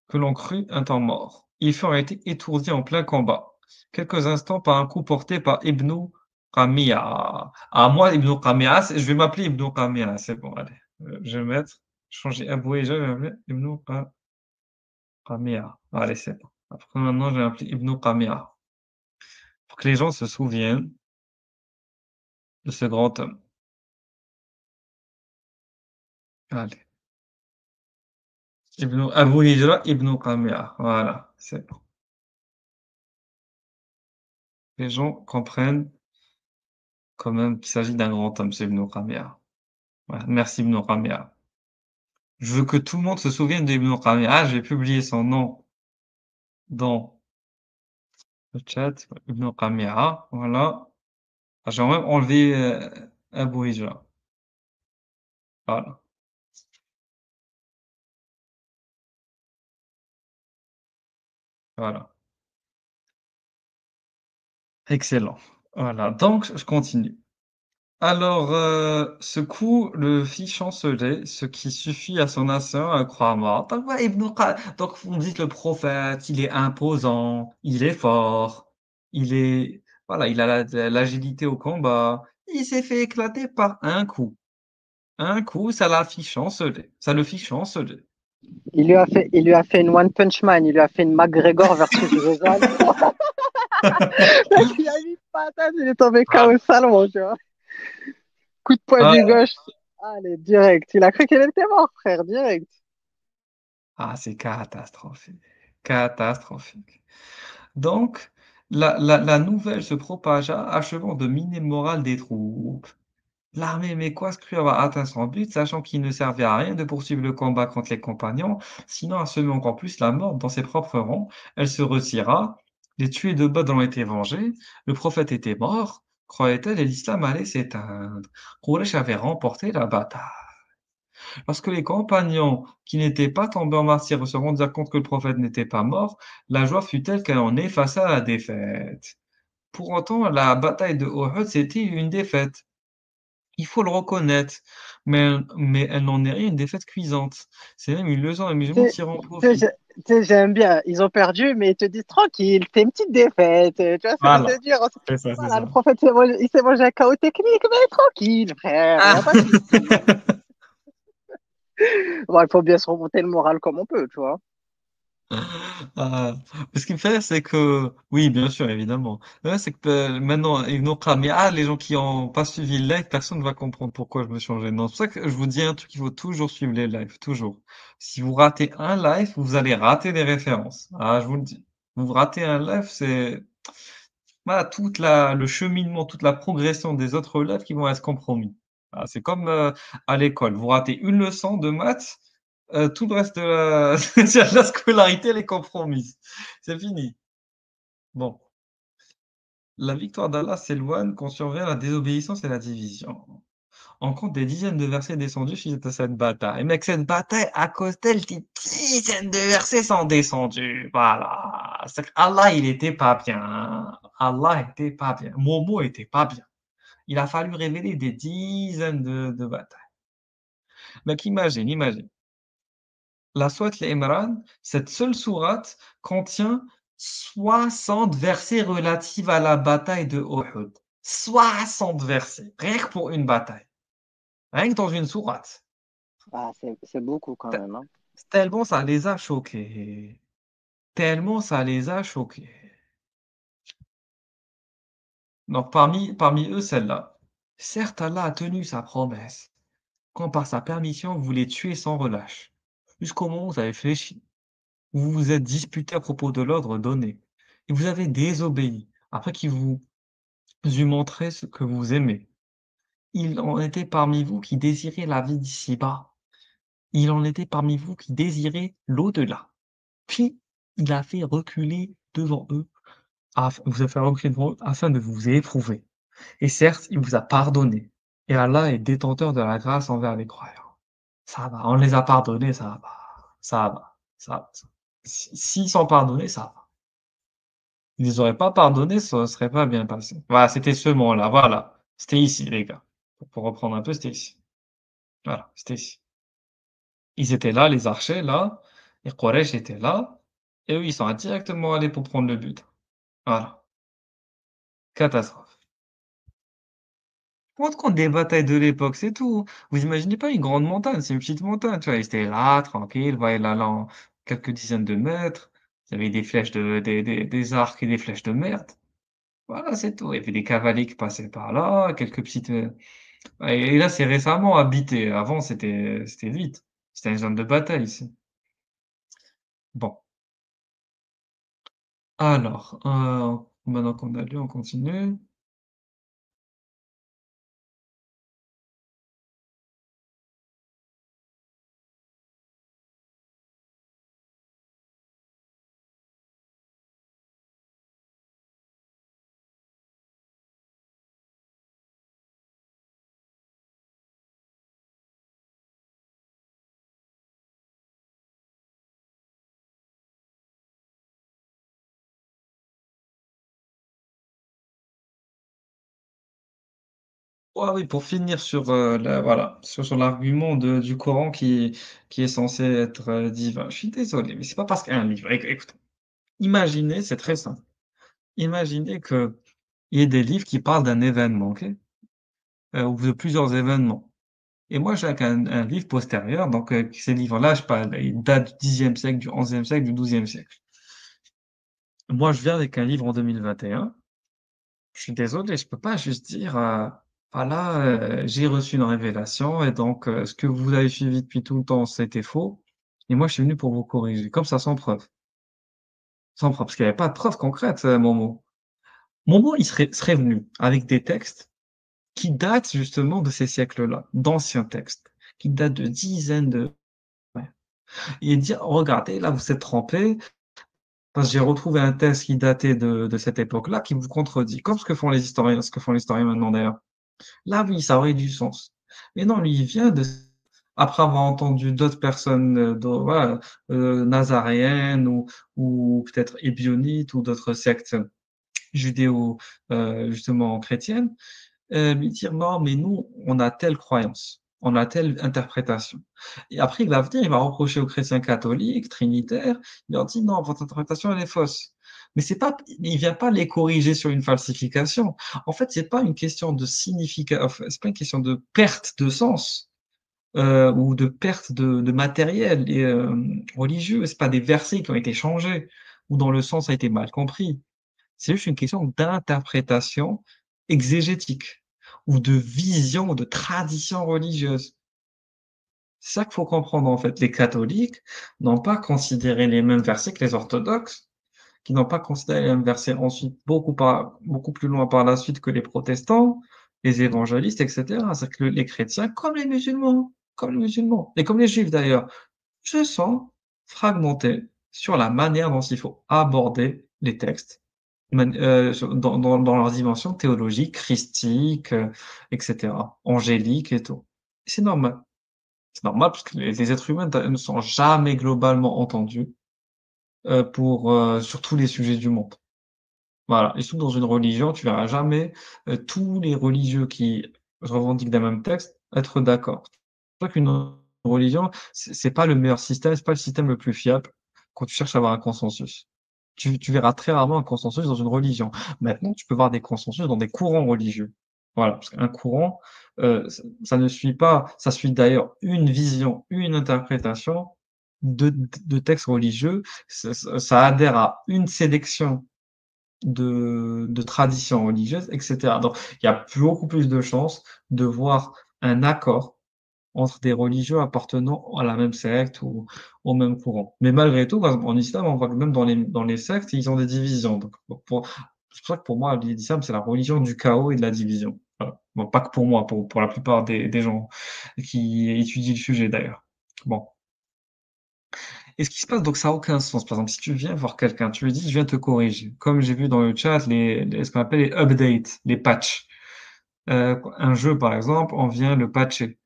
que l'on crut un temps mort. Ils furent été étourdis en plein combat, quelques instants par un coup porté par Ibn Qami'a. Ah, moi, Ibn Qami'a, je vais m'appeler Ibn Qami'a, c'est bon, allez. Je vais mettre, changer Abou et je vais m'appeler Ibn Qami'a. Allez, c'est bon. Après, maintenant, je vais m'appeler Ibn Qami'a. Pour que les gens se souviennent de ce grand homme. Allez. Abu Hijra Ibn Qami'a. Voilà, c'est bon. Les gens comprennent quand même qu'il s'agit d'un grand homme, c'est Ibn Qami'a. Voilà. Merci Ibn Qami'a. Je veux que tout le monde se souvienne d'Ibn Qami'a. Je vais publier son nom dans le chat. Ibn Qami'a. Voilà. Ah, j'ai même enlevé Abu Hijra. Voilà. Voilà. Excellent. Voilà. Donc, je continue. Alors, ce coup le fit chanceler, ce qui suffit à son nation à croire mort. Donc, ouais, donc vous me dites le prophète, il est imposant, il est fort, voilà, il a l'agilité au combat. Il s'est fait éclater par un coup. Un coup, ça l'a fit chanceler. Ça le fit chanceler. Il lui a fait une One Punch Man, il lui a fait une McGregor versus Rizal. Il a mis une patate, il est tombé KO salement, tu vois. Coup de poignet Ah, gauche. Allez, direct. Il a cru qu'il était mort, frère, direct. ah, c'est catastrophique. Catastrophique. Donc, la nouvelle se propagea, achevant de miner le moral des troupes. L'armée mécoise crut avoir atteint son but, sachant qu'il ne servait à rien de poursuivre le combat contre les compagnons, sinon à semer encore plus la mort dans ses propres rangs. Elle se retira, les tués de Badr ont été vengés, le prophète était mort, croyait-elle, et l'islam allait s'éteindre. Quraysh avait remporté la bataille. Lorsque les compagnons qui n'étaient pas tombés en martyrs se rendirent compte que le prophète n'était pas mort, la joie fut telle qu'elle en effaça la défaite. Pour autant, la bataille de Uhud, c'était une défaite. Il faut le reconnaître, mais elle n'en est rien une défaite cuisante. C'est même une leçon les musulmans Tu sais, tirent en tu sais, profit. j'aime bien. Ils ont perdu, mais ils te disent tranquille, c'est une petite défaite. Tu vois ce que je veux Voilà, dire? c'est ça, c'est Voilà, le ça. prophète, il s'est mangé un chaos technique, mais tranquille, frère, il n'y a Ah! pas de souci. Bon, il faut bien se remonter le moral comme on peut, tu vois. Ah, ce qui me fait rire, c'est que, oui, bien sûr, évidemment. Ouais, c'est que maintenant, ils n'ont pas, mais les gens qui n'ont pas suivi le live, personne ne va comprendre pourquoi je me changeais. Non, c'est pour ça que je vous dis un truc, il faut toujours suivre les lives, toujours. Si vous ratez un live, vous allez rater les références. Ah, je vous le dis. Vous ratez un live, c'est, voilà, le cheminement, toute la progression des autres lives qui vont être compromis. Ah, c'est comme à l'école. Vous ratez une leçon de maths, tout le reste de la, de la scolarité, elle est compromise. C'est fini. Bon. La victoire d'Allah s'éloigne quand survient la désobéissance et la division. On compte des dizaines de versets descendus suite à cette bataille. Mais que cette bataille, à cause d'elle, des dizaines de versets sont descendus. Voilà. C'est Allah, il était pas bien. Allah était pas bien. Momo était pas bien. Il a fallu révéler des dizaines de batailles. Mais imagine. La sourate Al-Imran, cette seule sourate contient 60 versets relatifs à la bataille de Uhud. 60 versets, rien que pour une bataille. Rien que dans une sourate. Ah, c'est beaucoup quand même, hein. Tellement ça les a choqués. Tellement ça les a choqués. Donc parmi eux, celle-là. Certes, Allah a tenu sa promesse, quand par sa permission vous les tuez sans relâche. Jusqu'au moment où vous avez fléchi. Vous vous êtes disputé à propos de l'ordre donné. Et vous avez désobéi, après qu'il vous eût montré ce que vous aimez. Il en était parmi vous qui désiraient la vie d'ici-bas. Il en était parmi vous qui désiraient l'au-delà. Puis, il a fait reculer devant eux, vous a fait reculer devant eux afin de vous éprouver. Et certes, il vous a pardonné. Et Allah est détenteur de la grâce envers les croyants. Ça va, on les a pardonnés, ça va. Ça va, ça va. S'ils sont pardonnés, ça va. Ils les auraient pas pardonné, ça serait pas bien passé. Voilà, c'était ce moment-là, voilà. C'était ici, les gars. Pour reprendre un peu, c'était ici. Voilà, c'était ici. Ils étaient là, les archers, là, et Quraysh était là, et eux, ils sont directement allés pour prendre le but. Voilà. Catastrophe. Rendre compte des batailles de l'époque, c'est tout. Vous imaginez pas une grande montagne, c'est une petite montagne, tu vois. Ils étaient là, tranquilles, voyaient là, là, en quelques dizaines de mètres. Il y avait des flèches des arcs et des flèches de merde. Voilà, c'est tout. Il y avait des cavaliers qui passaient par là, quelques petites, et là, c'est récemment habité. Avant, c'était vite. C'était une zone de bataille ici. Bon, alors, maintenant qu'on a lu, on continue. Ouais, oui, pour finir sur voilà, sur l'argument du Coran qui est censé être divin. Je suis désolé, mais c'est pas parce qu'un livre. Écoute, imaginez, c'est très simple. Imaginez que il y ait des livres qui parlent d'un événement, ok? Ou de plusieurs événements. Et moi, j'ai un livre postérieur, donc ces livres-là, je sais pas, ils datent du Xe siècle, du XIe siècle, du XIIe siècle. Moi, je viens avec un livre en 2021. Je suis désolé, je peux pas juste dire, voilà, j'ai reçu une révélation et donc ce que vous avez suivi depuis tout le temps, c'était faux. Et moi, je suis venu pour vous corriger, comme ça, sans preuve, sans preuve, parce qu'il n'y avait pas de preuve concrète, Momo. Momo, il serait venu avec des textes qui datent justement de ces siècles-là, d'anciens textes, qui datent de dizaines de, ouais. Et dire, regardez, là, vous êtes trompés, parce que j'ai retrouvé un texte qui datait de cette époque-là, qui vous contredit, comme ce que font les historiens maintenant d'ailleurs. Là, oui, ça aurait du sens. Mais non, lui, il vient après avoir entendu d'autres personnes voilà, nazaréennes ou peut-être ébionites ou d'autres sectes judéo justement chrétiennes, lui dire non, mais nous, on a telle croyance, on a telle interprétation. Et après, il va venir, il va reprocher aux chrétiens catholiques, trinitaires, il leur dit non, votre interprétation, elle est fausse. Mais c'est pas, il vient pas les corriger sur une falsification. En fait, c'est pas une question de signification, c'est pas une question de perte de sens. Ou de perte de matériel et, religieux. C'est pas des versets qui ont été changés ou dont le sens a été mal compris. C'est juste une question d'interprétation exégétique ou de vision ou de tradition religieuse. C'est ça qu'il faut comprendre, en fait. Les catholiques n'ont pas considéré les mêmes versets que les orthodoxes, qui n'ont pas considéré les mêmes versets ensuite beaucoup plus loin par la suite que les protestants, les évangélistes, etc. C'est-à-dire que les chrétiens, comme les musulmans, et comme les juifs d'ailleurs, se sont fragmentés sur la manière dont il faut aborder les textes dans leur dimension théologique, christique, etc., angélique et tout. C'est normal. C'est normal parce que les êtres humains ne sont jamais globalement entendus sur tous les sujets du monde. Voilà. Et surtout dans une religion, tu verras jamais tous les religieux qui revendiquent d'un même texte être d'accord. C'est pour ça qu'une religion, c'est pas le meilleur système, c'est pas le système le plus fiable quand tu cherches à avoir un consensus. Tu verras très rarement un consensus dans une religion. Maintenant, tu peux voir des consensus dans des courants religieux. Voilà, parce qu'un courant, ça ne suit pas, ça suit d'ailleurs une vision, une interprétation de textes religieux. Ça adhère à une sélection de traditions religieuses, etc. Donc, il y a beaucoup plus de chances de voir un accord entre des religieux appartenant à la même secte ou au même courant. Mais malgré tout, par exemple, en islam, on voit que même dans les sectes, ils ont des divisions. Donc, c'est pour ça que pour moi, l'islam, c'est la religion du chaos et de la division. Voilà. Bon, pas que pour moi, pour la plupart des gens qui étudient le sujet d'ailleurs. Bon. Et ce qui se passe, donc ça a aucun sens. Par exemple, si tu viens voir quelqu'un, tu lui dis, je viens te corriger. Comme j'ai vu dans le chat, ce qu'on appelle les updates, les patchs. Un jeu, par exemple, on vient le patcher.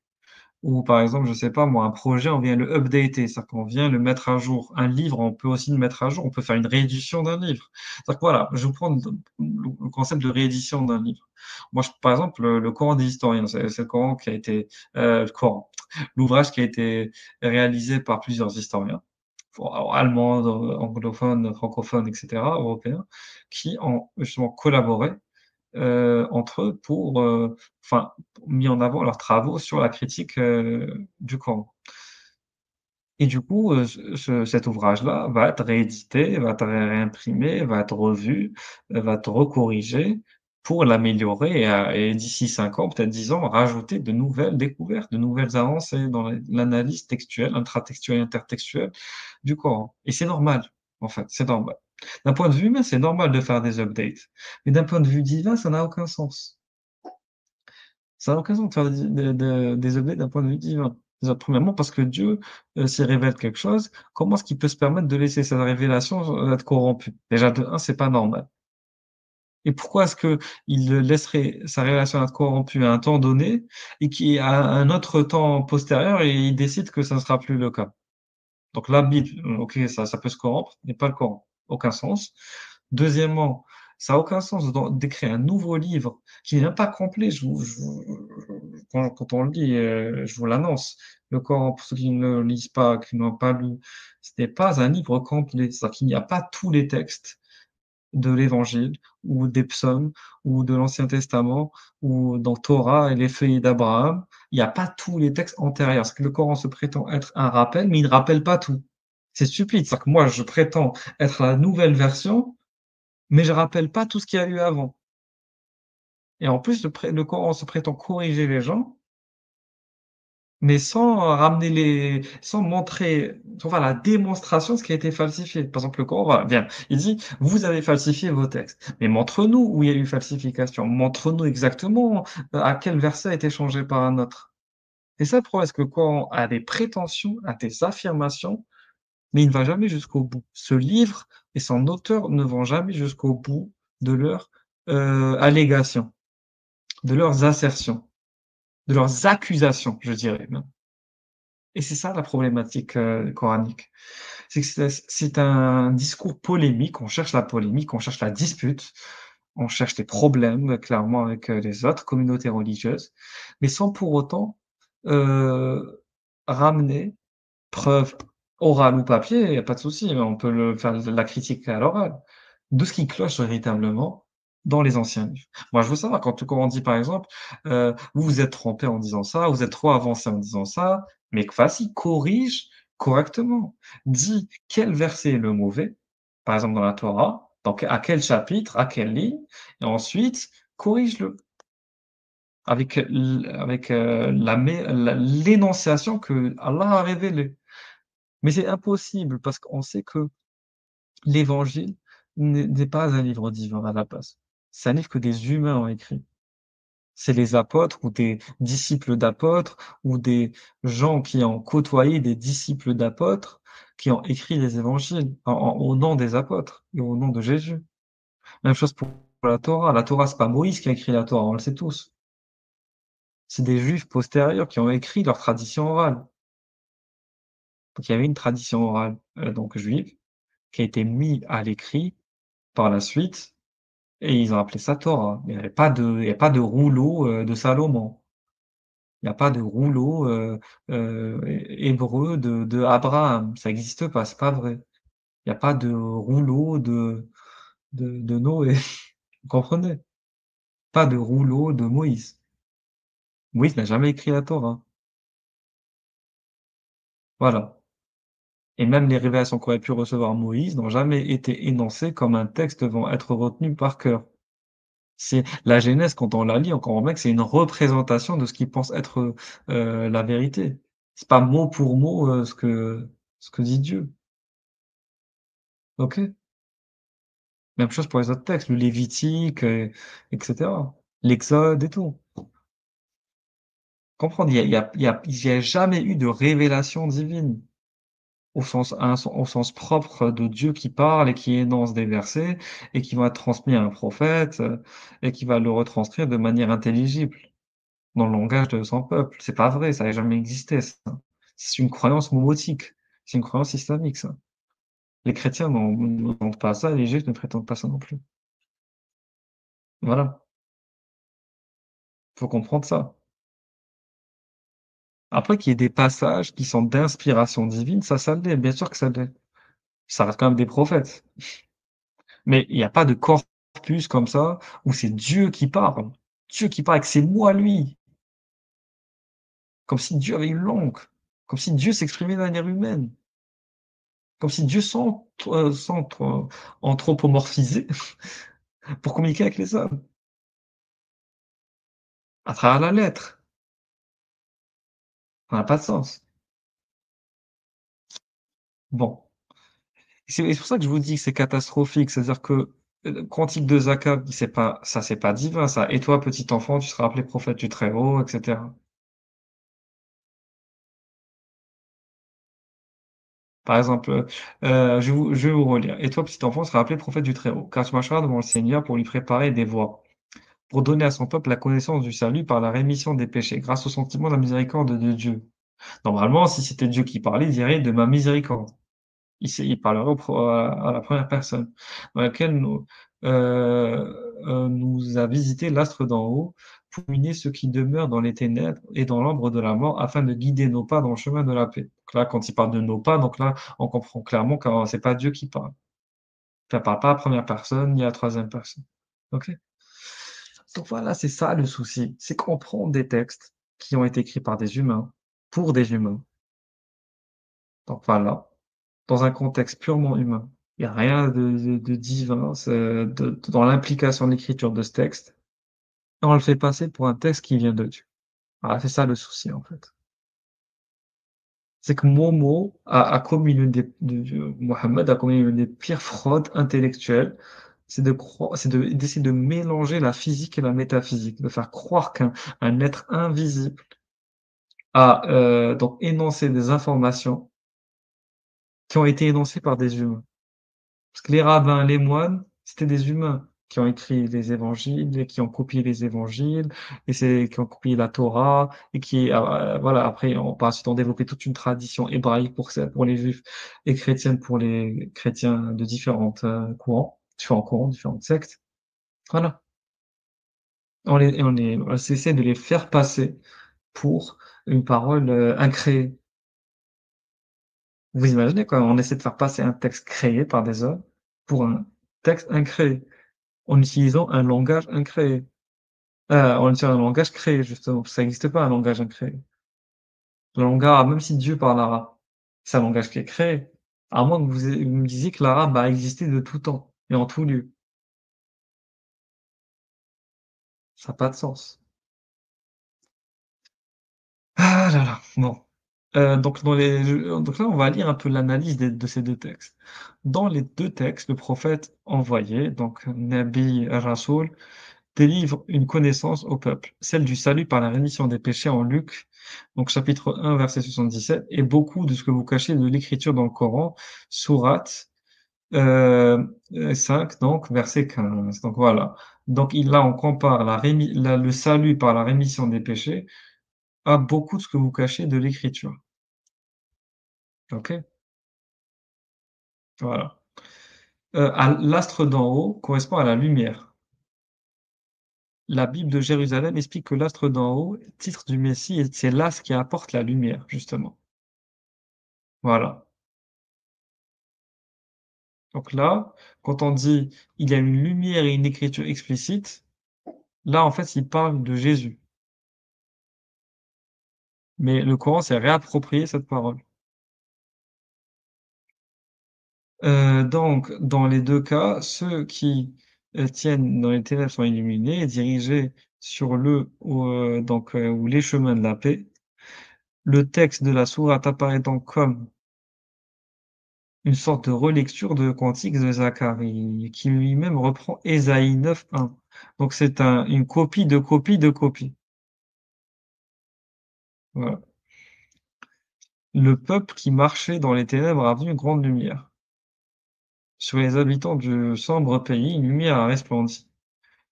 Ou par exemple, je sais pas moi, un projet, on vient le updater, c'est-à-dire qu'on vient le mettre à jour. Un livre, on peut aussi le mettre à jour, on peut faire une réédition d'un livre. C'est-à-dire que voilà, je vais vous prendre le concept de réédition d'un livre. Moi, par exemple, le Coran des historiens, c'est le Coran qui a été, le Coran, l'ouvrage qui a été réalisé par plusieurs historiens, allemands, anglophones, francophones, etc., européens, qui ont justement collaboré entre eux enfin, mis en avant leurs travaux sur la critique du Coran. Et du coup, cet ouvrage-là va être réédité, va être réimprimé, va être revu, va être recorrigé pour l'améliorer et d'ici 5 ans, peut-être 10 ans, rajouter de nouvelles découvertes, de nouvelles avancées dans l'analyse textuelle, intratextuelle, intertextuelle du Coran. Et c'est normal, en fait, c'est normal. D'un point de vue humain, c'est normal de faire des updates. Mais d'un point de vue divin, ça n'a aucun sens. Ça n'a aucun sens de faire des updates d'un point de vue divin. Déjà, premièrement, parce que Dieu, s'il révèle quelque chose, comment est-ce qu'il peut se permettre de laisser sa révélation être corrompue? Déjà, de un, c'est pas normal. Et pourquoi est-ce que il laisserait sa révélation être corrompue à un temps donné et qu'à un autre temps postérieur, et il décide que ça ne sera plus le cas? Donc la Bible, ok, ça peut se corrompre, mais pas le Coran. Aucun sens. Deuxièmement, ça n'a aucun sens d'écrire un nouveau livre qui n'est même pas complet. Quand on le lit, je vous l'annonce. Le Coran, pour ceux qui ne le lisent pas, qui n'ont pas lu, ce n'est pas un livre complet. C'est-à-dire qu'il n'y a pas tous les textes de l'Évangile ou des psaumes ou de l'Ancien Testament ou dans Torah et les feuillets d'Abraham. Il n'y a pas tous les textes antérieurs. Parce que le Coran se prétend être un rappel, mais il ne rappelle pas tout. C'est stupide. C'est-à-dire que moi, je prétends être la nouvelle version, mais je rappelle pas tout ce qu'il y a eu avant. Et en plus, le Coran se prétend corriger les gens, mais sans montrer, sans faire la démonstration de ce qui a été falsifié. Par exemple, le Coran, voilà, bien, il dit, vous avez falsifié vos textes. Mais montre-nous où il y a eu falsification. Montre-nous exactement à quel verset a été changé par un autre. Et ça, le problème, c'est que le Coran a des prétentions, a des affirmations, mais il ne va jamais jusqu'au bout. Ce livre et son auteur ne vont jamais jusqu'au bout de leurs allégations, de leurs assertions, de leurs accusations, je dirais même. Et c'est ça la problématique coranique. C'est que c'est un discours polémique, on cherche la polémique, on cherche la dispute, on cherche les problèmes clairement avec les autres communautés religieuses, mais sans pour autant ramener preuve orale ou papier, il y a pas de souci, on peut le faire la critique à l'oral, de ce qui cloche véritablement dans les anciens livres. Moi, je veux savoir quand on dit par exemple, «Vous vous êtes trompé en disant ça, vous êtes trop avancé en disant ça», mais que vas-y, corrige correctement. Dis quel verset est le mauvais, par exemple dans la Torah, à quel chapitre, à quelle ligne, et ensuite corrige-le avec l'énonciation que Allah a révélée. Mais c'est impossible parce qu'on sait que l'Évangile n'est pas un livre divin à la base. C'est un livre que des humains ont écrit. C'est les apôtres ou des disciples d'apôtres ou des gens qui ont côtoyé des disciples d'apôtres qui ont écrit les évangiles au nom des apôtres et au nom de Jésus. Même chose pour la Torah. La Torah, c'est pas Moïse qui a écrit la Torah, on le sait tous. C'est des juifs postérieurs qui ont écrit leur tradition orale. Donc il y avait une tradition orale, donc juive, qui a été mise à l'écrit par la suite et ils ont appelé ça Torah. Il y a pas de rouleau, de Salomon. Il y a pas de rouleau, hébreu de Abraham. Ça existe pas, c'est pas vrai. Il y a pas de rouleau de Noé. Vous comprenez? Pas de rouleau de Moïse. Moïse n'a jamais écrit la Torah. Voilà. Et même les révélations qu'aurait pu recevoir Moïse n'ont jamais été énoncées comme un texte devant être retenu par cœur. C'est la Genèse, quand on la lit, on comprend bien que c'est une représentation de ce qu'il pense être, la vérité. C'est pas mot pour mot, ce que dit Dieu. OK? Même chose pour les autres textes, le Lévitique, et cetera. L'Exode et tout. Comprendre, il y a jamais eu de révélation divine au sens propre de Dieu qui parle et qui énonce des versets et qui vont être transmis à un prophète, et qui va le retranscrire de manière intelligible. Dans le langage de son peuple. C'est pas vrai, ça n'a jamais existé ça. C'est une croyance momotique, c'est une croyance islamique ça. Les chrétiens ne prétendent pas ça, les juifs ne prétendent pas ça non plus. Voilà, faut comprendre ça. Après qu'il y ait des passages qui sont d'inspiration divine, ça l'est, bien sûr que ça l'est. Ça reste quand même des prophètes. Mais il y a pas de corpus comme ça où c'est Dieu qui parle. Dieu qui parle avec ses mots à lui, comme si Dieu avait une langue, comme si Dieu s'exprimait de manière humaine. Comme si Dieu s'anthropomorphisait pour communiquer avec les hommes, à travers la lettre. Ça n'a pas de sens. Bon, c'est pour ça que je vous dis que c'est catastrophique. C'est-à-dire que le cantique de Zakat, c'est pas divin, ça. Et toi, petit enfant, tu seras appelé prophète du Très-Haut, etc. Par exemple, je vais vous relire. Et toi, petit enfant, seras appelé prophète du Très-Haut, car tu marcheras devant le Seigneur pour lui préparer des voies, pour donner à son peuple la connaissance du salut par la rémission des péchés, grâce au sentiment de la miséricorde de Dieu. Normalement, si c'était Dieu qui parlait, il dirait de ma miséricorde. Il parlerait à la première personne, dans laquelle nous a visité l'astre d'en haut, pour illuminer ceux qui demeurent dans les ténèbres et dans l'ombre de la mort, afin de guider nos pas dans le chemin de la paix. Donc là, quand il parle de nos pas, donc là, on comprend clairement que c'est pas Dieu qui parle. Ça parle pas à la première personne ni à la troisième personne. Ok? Donc voilà, c'est ça le souci, c'est qu'on prend des textes qui ont été écrits par des humains, pour des humains. Donc voilà. Dans un contexte purement humain. Il y a rien de divin, dans l'implication de l'écriture de ce texte. Et on le fait passer pour un texte qui vient de Dieu. Voilà, c'est ça le souci, en fait. C'est que Momo a commis Mohammed a commis l'une des pires fraudes intellectuelles. D'essayer de mélanger la physique et la métaphysique, de faire croire un être invisible a, donc énoncé des informations qui ont été énoncées par des humains. Parce que les rabbins, les moines, c'était des humains. qui ont écrit les évangiles et qui ont copié les évangiles et qui ont copié la Torah et voilà, après, par la suite, ont développé toute une tradition hébraïque pour les juifs et chrétienne pour les chrétiens de différents courants, différentes sectes. Voilà. On essaie de les faire passer pour une parole incréée. Vous imaginez quoi? On essaie de faire passer un texte créé par des hommes pour un texte incréé, en utilisant un langage incréé. En utilisant un langage créé justement, ça n'existe pas un langage incréé. Le langage arabe, même si Dieu parle arabe, c'est un langage qui est créé, à moins que vous me disiez que l'arabe a existé de tout temps et en tout lieu. Ça a pas de sens. Ah là là, bon. Donc là, on va lire un peu l'analyse de ces 2 textes. Dans les 2 textes, le prophète envoyé, donc Nabi Rasoul, délivre une connaissance au peuple, celle du salut par la rémission des péchés en Luc, donc chapitre 1, verset 77, et beaucoup de ce que vous cachez de l'écriture dans le Coran, sourate 5, donc verset 15. Donc voilà. Donc là, on compare le salut par la rémission des péchés à beaucoup de ce que vous cachez de l'écriture. OK? Voilà. L'astre d'en haut correspond à la lumière. La Bible de Jérusalem explique que l'astre d'en haut, titre du Messie, et c'est l'astre qui apporte la lumière, justement. Voilà. Donc là, quand on dit il y a une lumière et une écriture explicite, là, en fait, il parle de Jésus. Mais le Coran s'est réapproprié cette parole. Donc, dans les 2 cas, ceux qui tiennent dans les ténèbres sont illuminés et dirigés sur ou les chemins de la paix. Le texte de la sourate apparaît donc comme une sorte de relecture de Cantique de Zacharie, qui lui-même reprend Ésaïe 9:1. Donc c'est une copie de copie de copie. Voilà. Le peuple qui marchait dans les ténèbres a vu une grande lumière. Sur les habitants du sombre pays, une lumière a resplendi.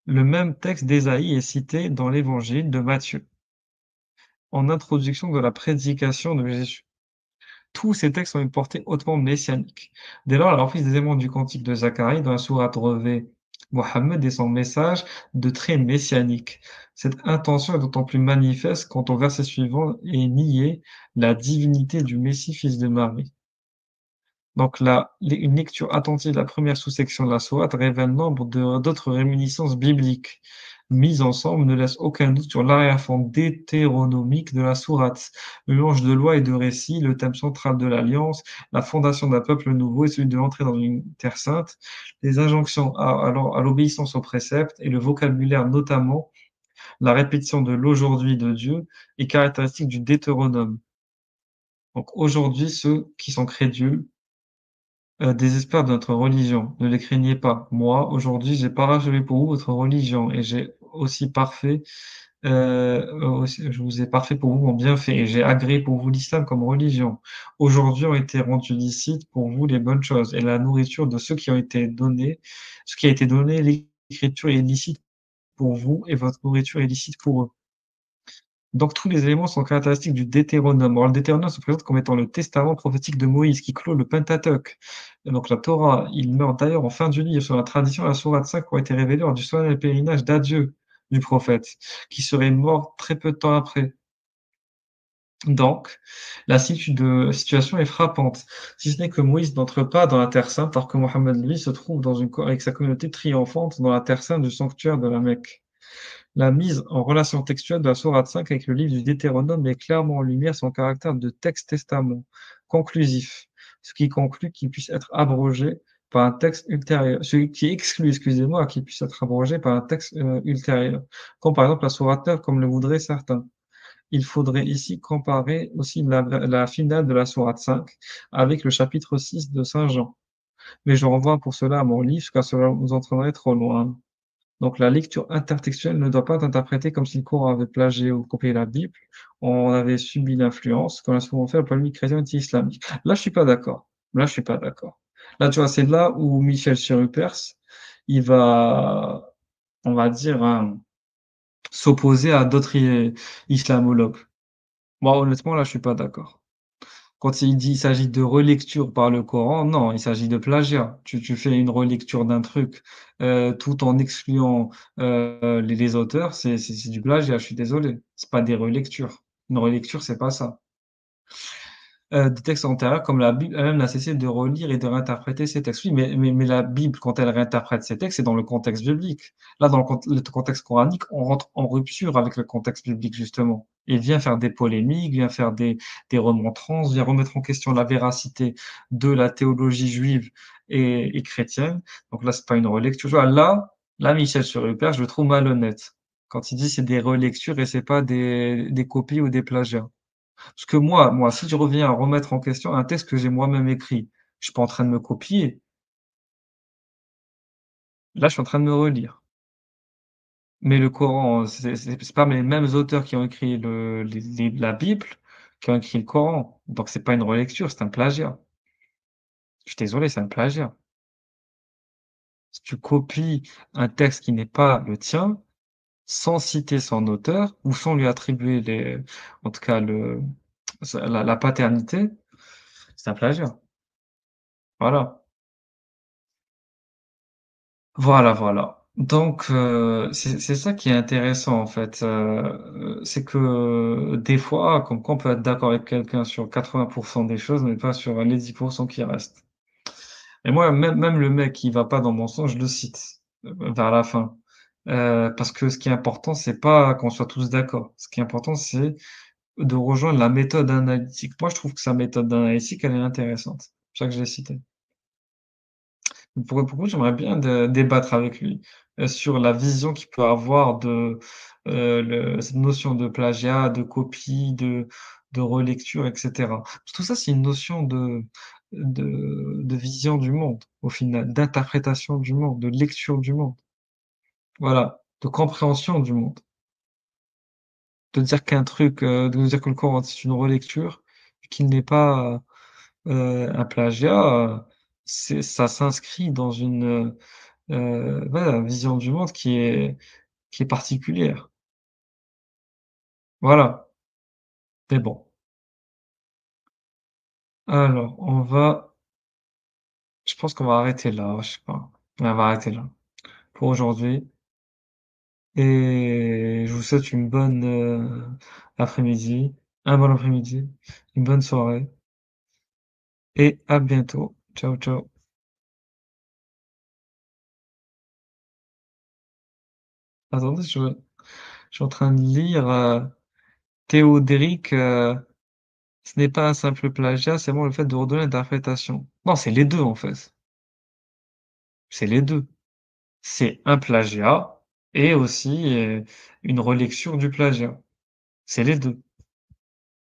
Le même texte d'Ésaïe est cité dans l'évangile de Matthieu, en introduction de la prédication de Jésus. Tous ces textes ont une portée hautement messianique. Dès lors, la reprise des éléments du cantique de Zacharie dans la sourate revêt Mohammed et son message de trait messianique. Cette intention est d'autant plus manifeste quand au verset suivant est niée la divinité du Messie, fils de Marie. Donc là, une lecture attentive de la première sous-section de la sourate révèle nombre d'autres réminiscences bibliques. Mises ensemble, ne laisse aucun doute sur l'arrière-fond deutéronomique de la sourate. Le mélange de lois et de récits, le thème central de l'alliance, la fondation d'un peuple nouveau et celui de l'entrée dans une terre sainte, les injonctions à l'obéissance aux préceptes et le vocabulaire notamment, la répétition de l'aujourd'hui de Dieu est caractéristique du Deutéronome. Donc aujourd'hui, ceux qui sont crédules désespère de notre religion. Ne les craignez pas. Moi, aujourd'hui, j'ai parachevé pour vous votre religion et je vous ai parfait pour vous mon bienfait et j'ai agréé pour vous l'islam comme religion. Aujourd'hui ont été rendus licites pour vous les bonnes choses et la nourriture de ceux qui ont été donnés, ce qui a été donné, l'écriture est licite pour vous et votre nourriture est licite pour eux. Donc tous les éléments sont caractéristiques du Deutéronome. Alors le Deutéronome se présente comme étant le testament prophétique de Moïse qui clôt le Pentateuque. Et donc la Torah, il meurt d'ailleurs en fin du livre sur la tradition, la sourate 5 a été révélée lors du solennel pèlerinage d'adieu du prophète, qui serait mort très peu de temps après. Donc, la situation est frappante, si ce n'est que Moïse n'entre pas dans la Terre sainte, alors que Mohammed, lui, se trouve avec sa communauté triomphante dans la Terre sainte du sanctuaire de la Mecque. La mise en relation textuelle de la sourate 5 avec le livre du Deutéronome met clairement en lumière son caractère de texte-testament conclusif, ce qui conclut qu'il puisse être abrogé par un texte ultérieur, ce qui exclut, excusez-moi, qu'il puisse être abrogé par un texte ultérieur, comme par exemple la sourate 9, comme le voudraient certains. Il faudrait ici comparer aussi la finale de la sourate 5 avec le chapitre 6 de Saint Jean. Mais je renvoie pour cela à mon livre, car cela nous entraînerait trop loin. Donc la lecture intertextuelle ne doit pas être interprétée comme si le Coran avait plagié ou copié la Bible, on avait subi l'influence, comme l'a souvent fait la polémique chrétienne anti-islamique. Là, je suis pas d'accord. Là, je suis pas d'accord. Là, tu vois, c'est là où Michel Cherupers, il va, on va dire, s'opposer à d'autres islamologues. Moi, honnêtement, là, je suis pas d'accord. Quand il s'agit de relecture par le Coran, non, il s'agit de plagiat. Tu fais une relecture d'un truc, tout en excluant, les auteurs, c'est du plagiat, je suis désolé. C'est pas des relectures. Une relecture, c'est pas ça. Des textes antérieurs comme la Bible elle-même n'a cessé de relire et de réinterpréter ces textes. Oui, mais la Bible, quand elle réinterprète ces textes, c'est dans le contexte biblique. Là, dans le contexte coranique, on rentre en rupture avec le contexte biblique, justement. Et vient faire des polémiques, vient faire des remontrances, vient remettre en question la véracité de la théologie juive et chrétienne. Donc là, c'est pas une relecture. Tu vois, là, Michel Surupert, je le trouve malhonnête. Quand il dit c'est des relectures et c'est pas des copies ou des plagiats. Parce que moi, si je reviens à remettre en question un texte que j'ai moi-même écrit, je suis pas en train de me copier. Là, je suis en train de me relire. Mais le Coran, c'est pas les mêmes auteurs qui ont écrit la Bible qui ont écrit le Coran. Donc c'est pas une relecture, c'est un plagiat. Je suis désolé, c'est un plagiat. Si tu copies un texte qui n'est pas le tien, sans citer son auteur ou sans lui attribuer en tout cas la paternité, c'est un plagiat. Voilà. Voilà, voilà. Donc, c'est ça qui est intéressant en fait, c'est que des fois, comme quoi on peut être d'accord avec quelqu'un sur 80 des choses, mais pas sur les 10 qui restent. Et moi, même le mec qui va pas dans mon sens, je le cite vers la fin. Parce que ce qui est important, c'est pas qu'on soit tous d'accord. Ce qui est important, c'est de rejoindre la méthode analytique. Moi, je trouve que sa méthode analytique, elle est intéressante. C'est pour ça que je l'ai citée. Pour le j'aimerais bien débattre avec lui, sur la vision qu'il peut avoir de, cette notion de plagiat, de copie, de relecture et cetera. Tout ça, c'est une notion de vision du monde, au final, d'interprétation du monde, de lecture du monde. Voilà, de compréhension du monde. De dire que le Coran, c'est une relecture, qu'il n'est pas, un plagiat, ça s'inscrit dans une, voilà, vision du monde qui est particulière. Voilà, mais bon. Alors, je pense qu'on va arrêter là, je sais pas. Ouais, on va arrêter là pour aujourd'hui et je vous souhaite une bonne, après-midi, un bon après-midi, une bonne soirée et à bientôt. Ciao, ciao. Attendez, je suis en train de lire, Théodéric, ce n'est pas un simple plagiat, c'est vraiment le fait de redonner l'interprétation. Non, c'est les 2 en fait. C'est les 2. C'est un plagiat et aussi, une relecture du plagiat. C'est les 2.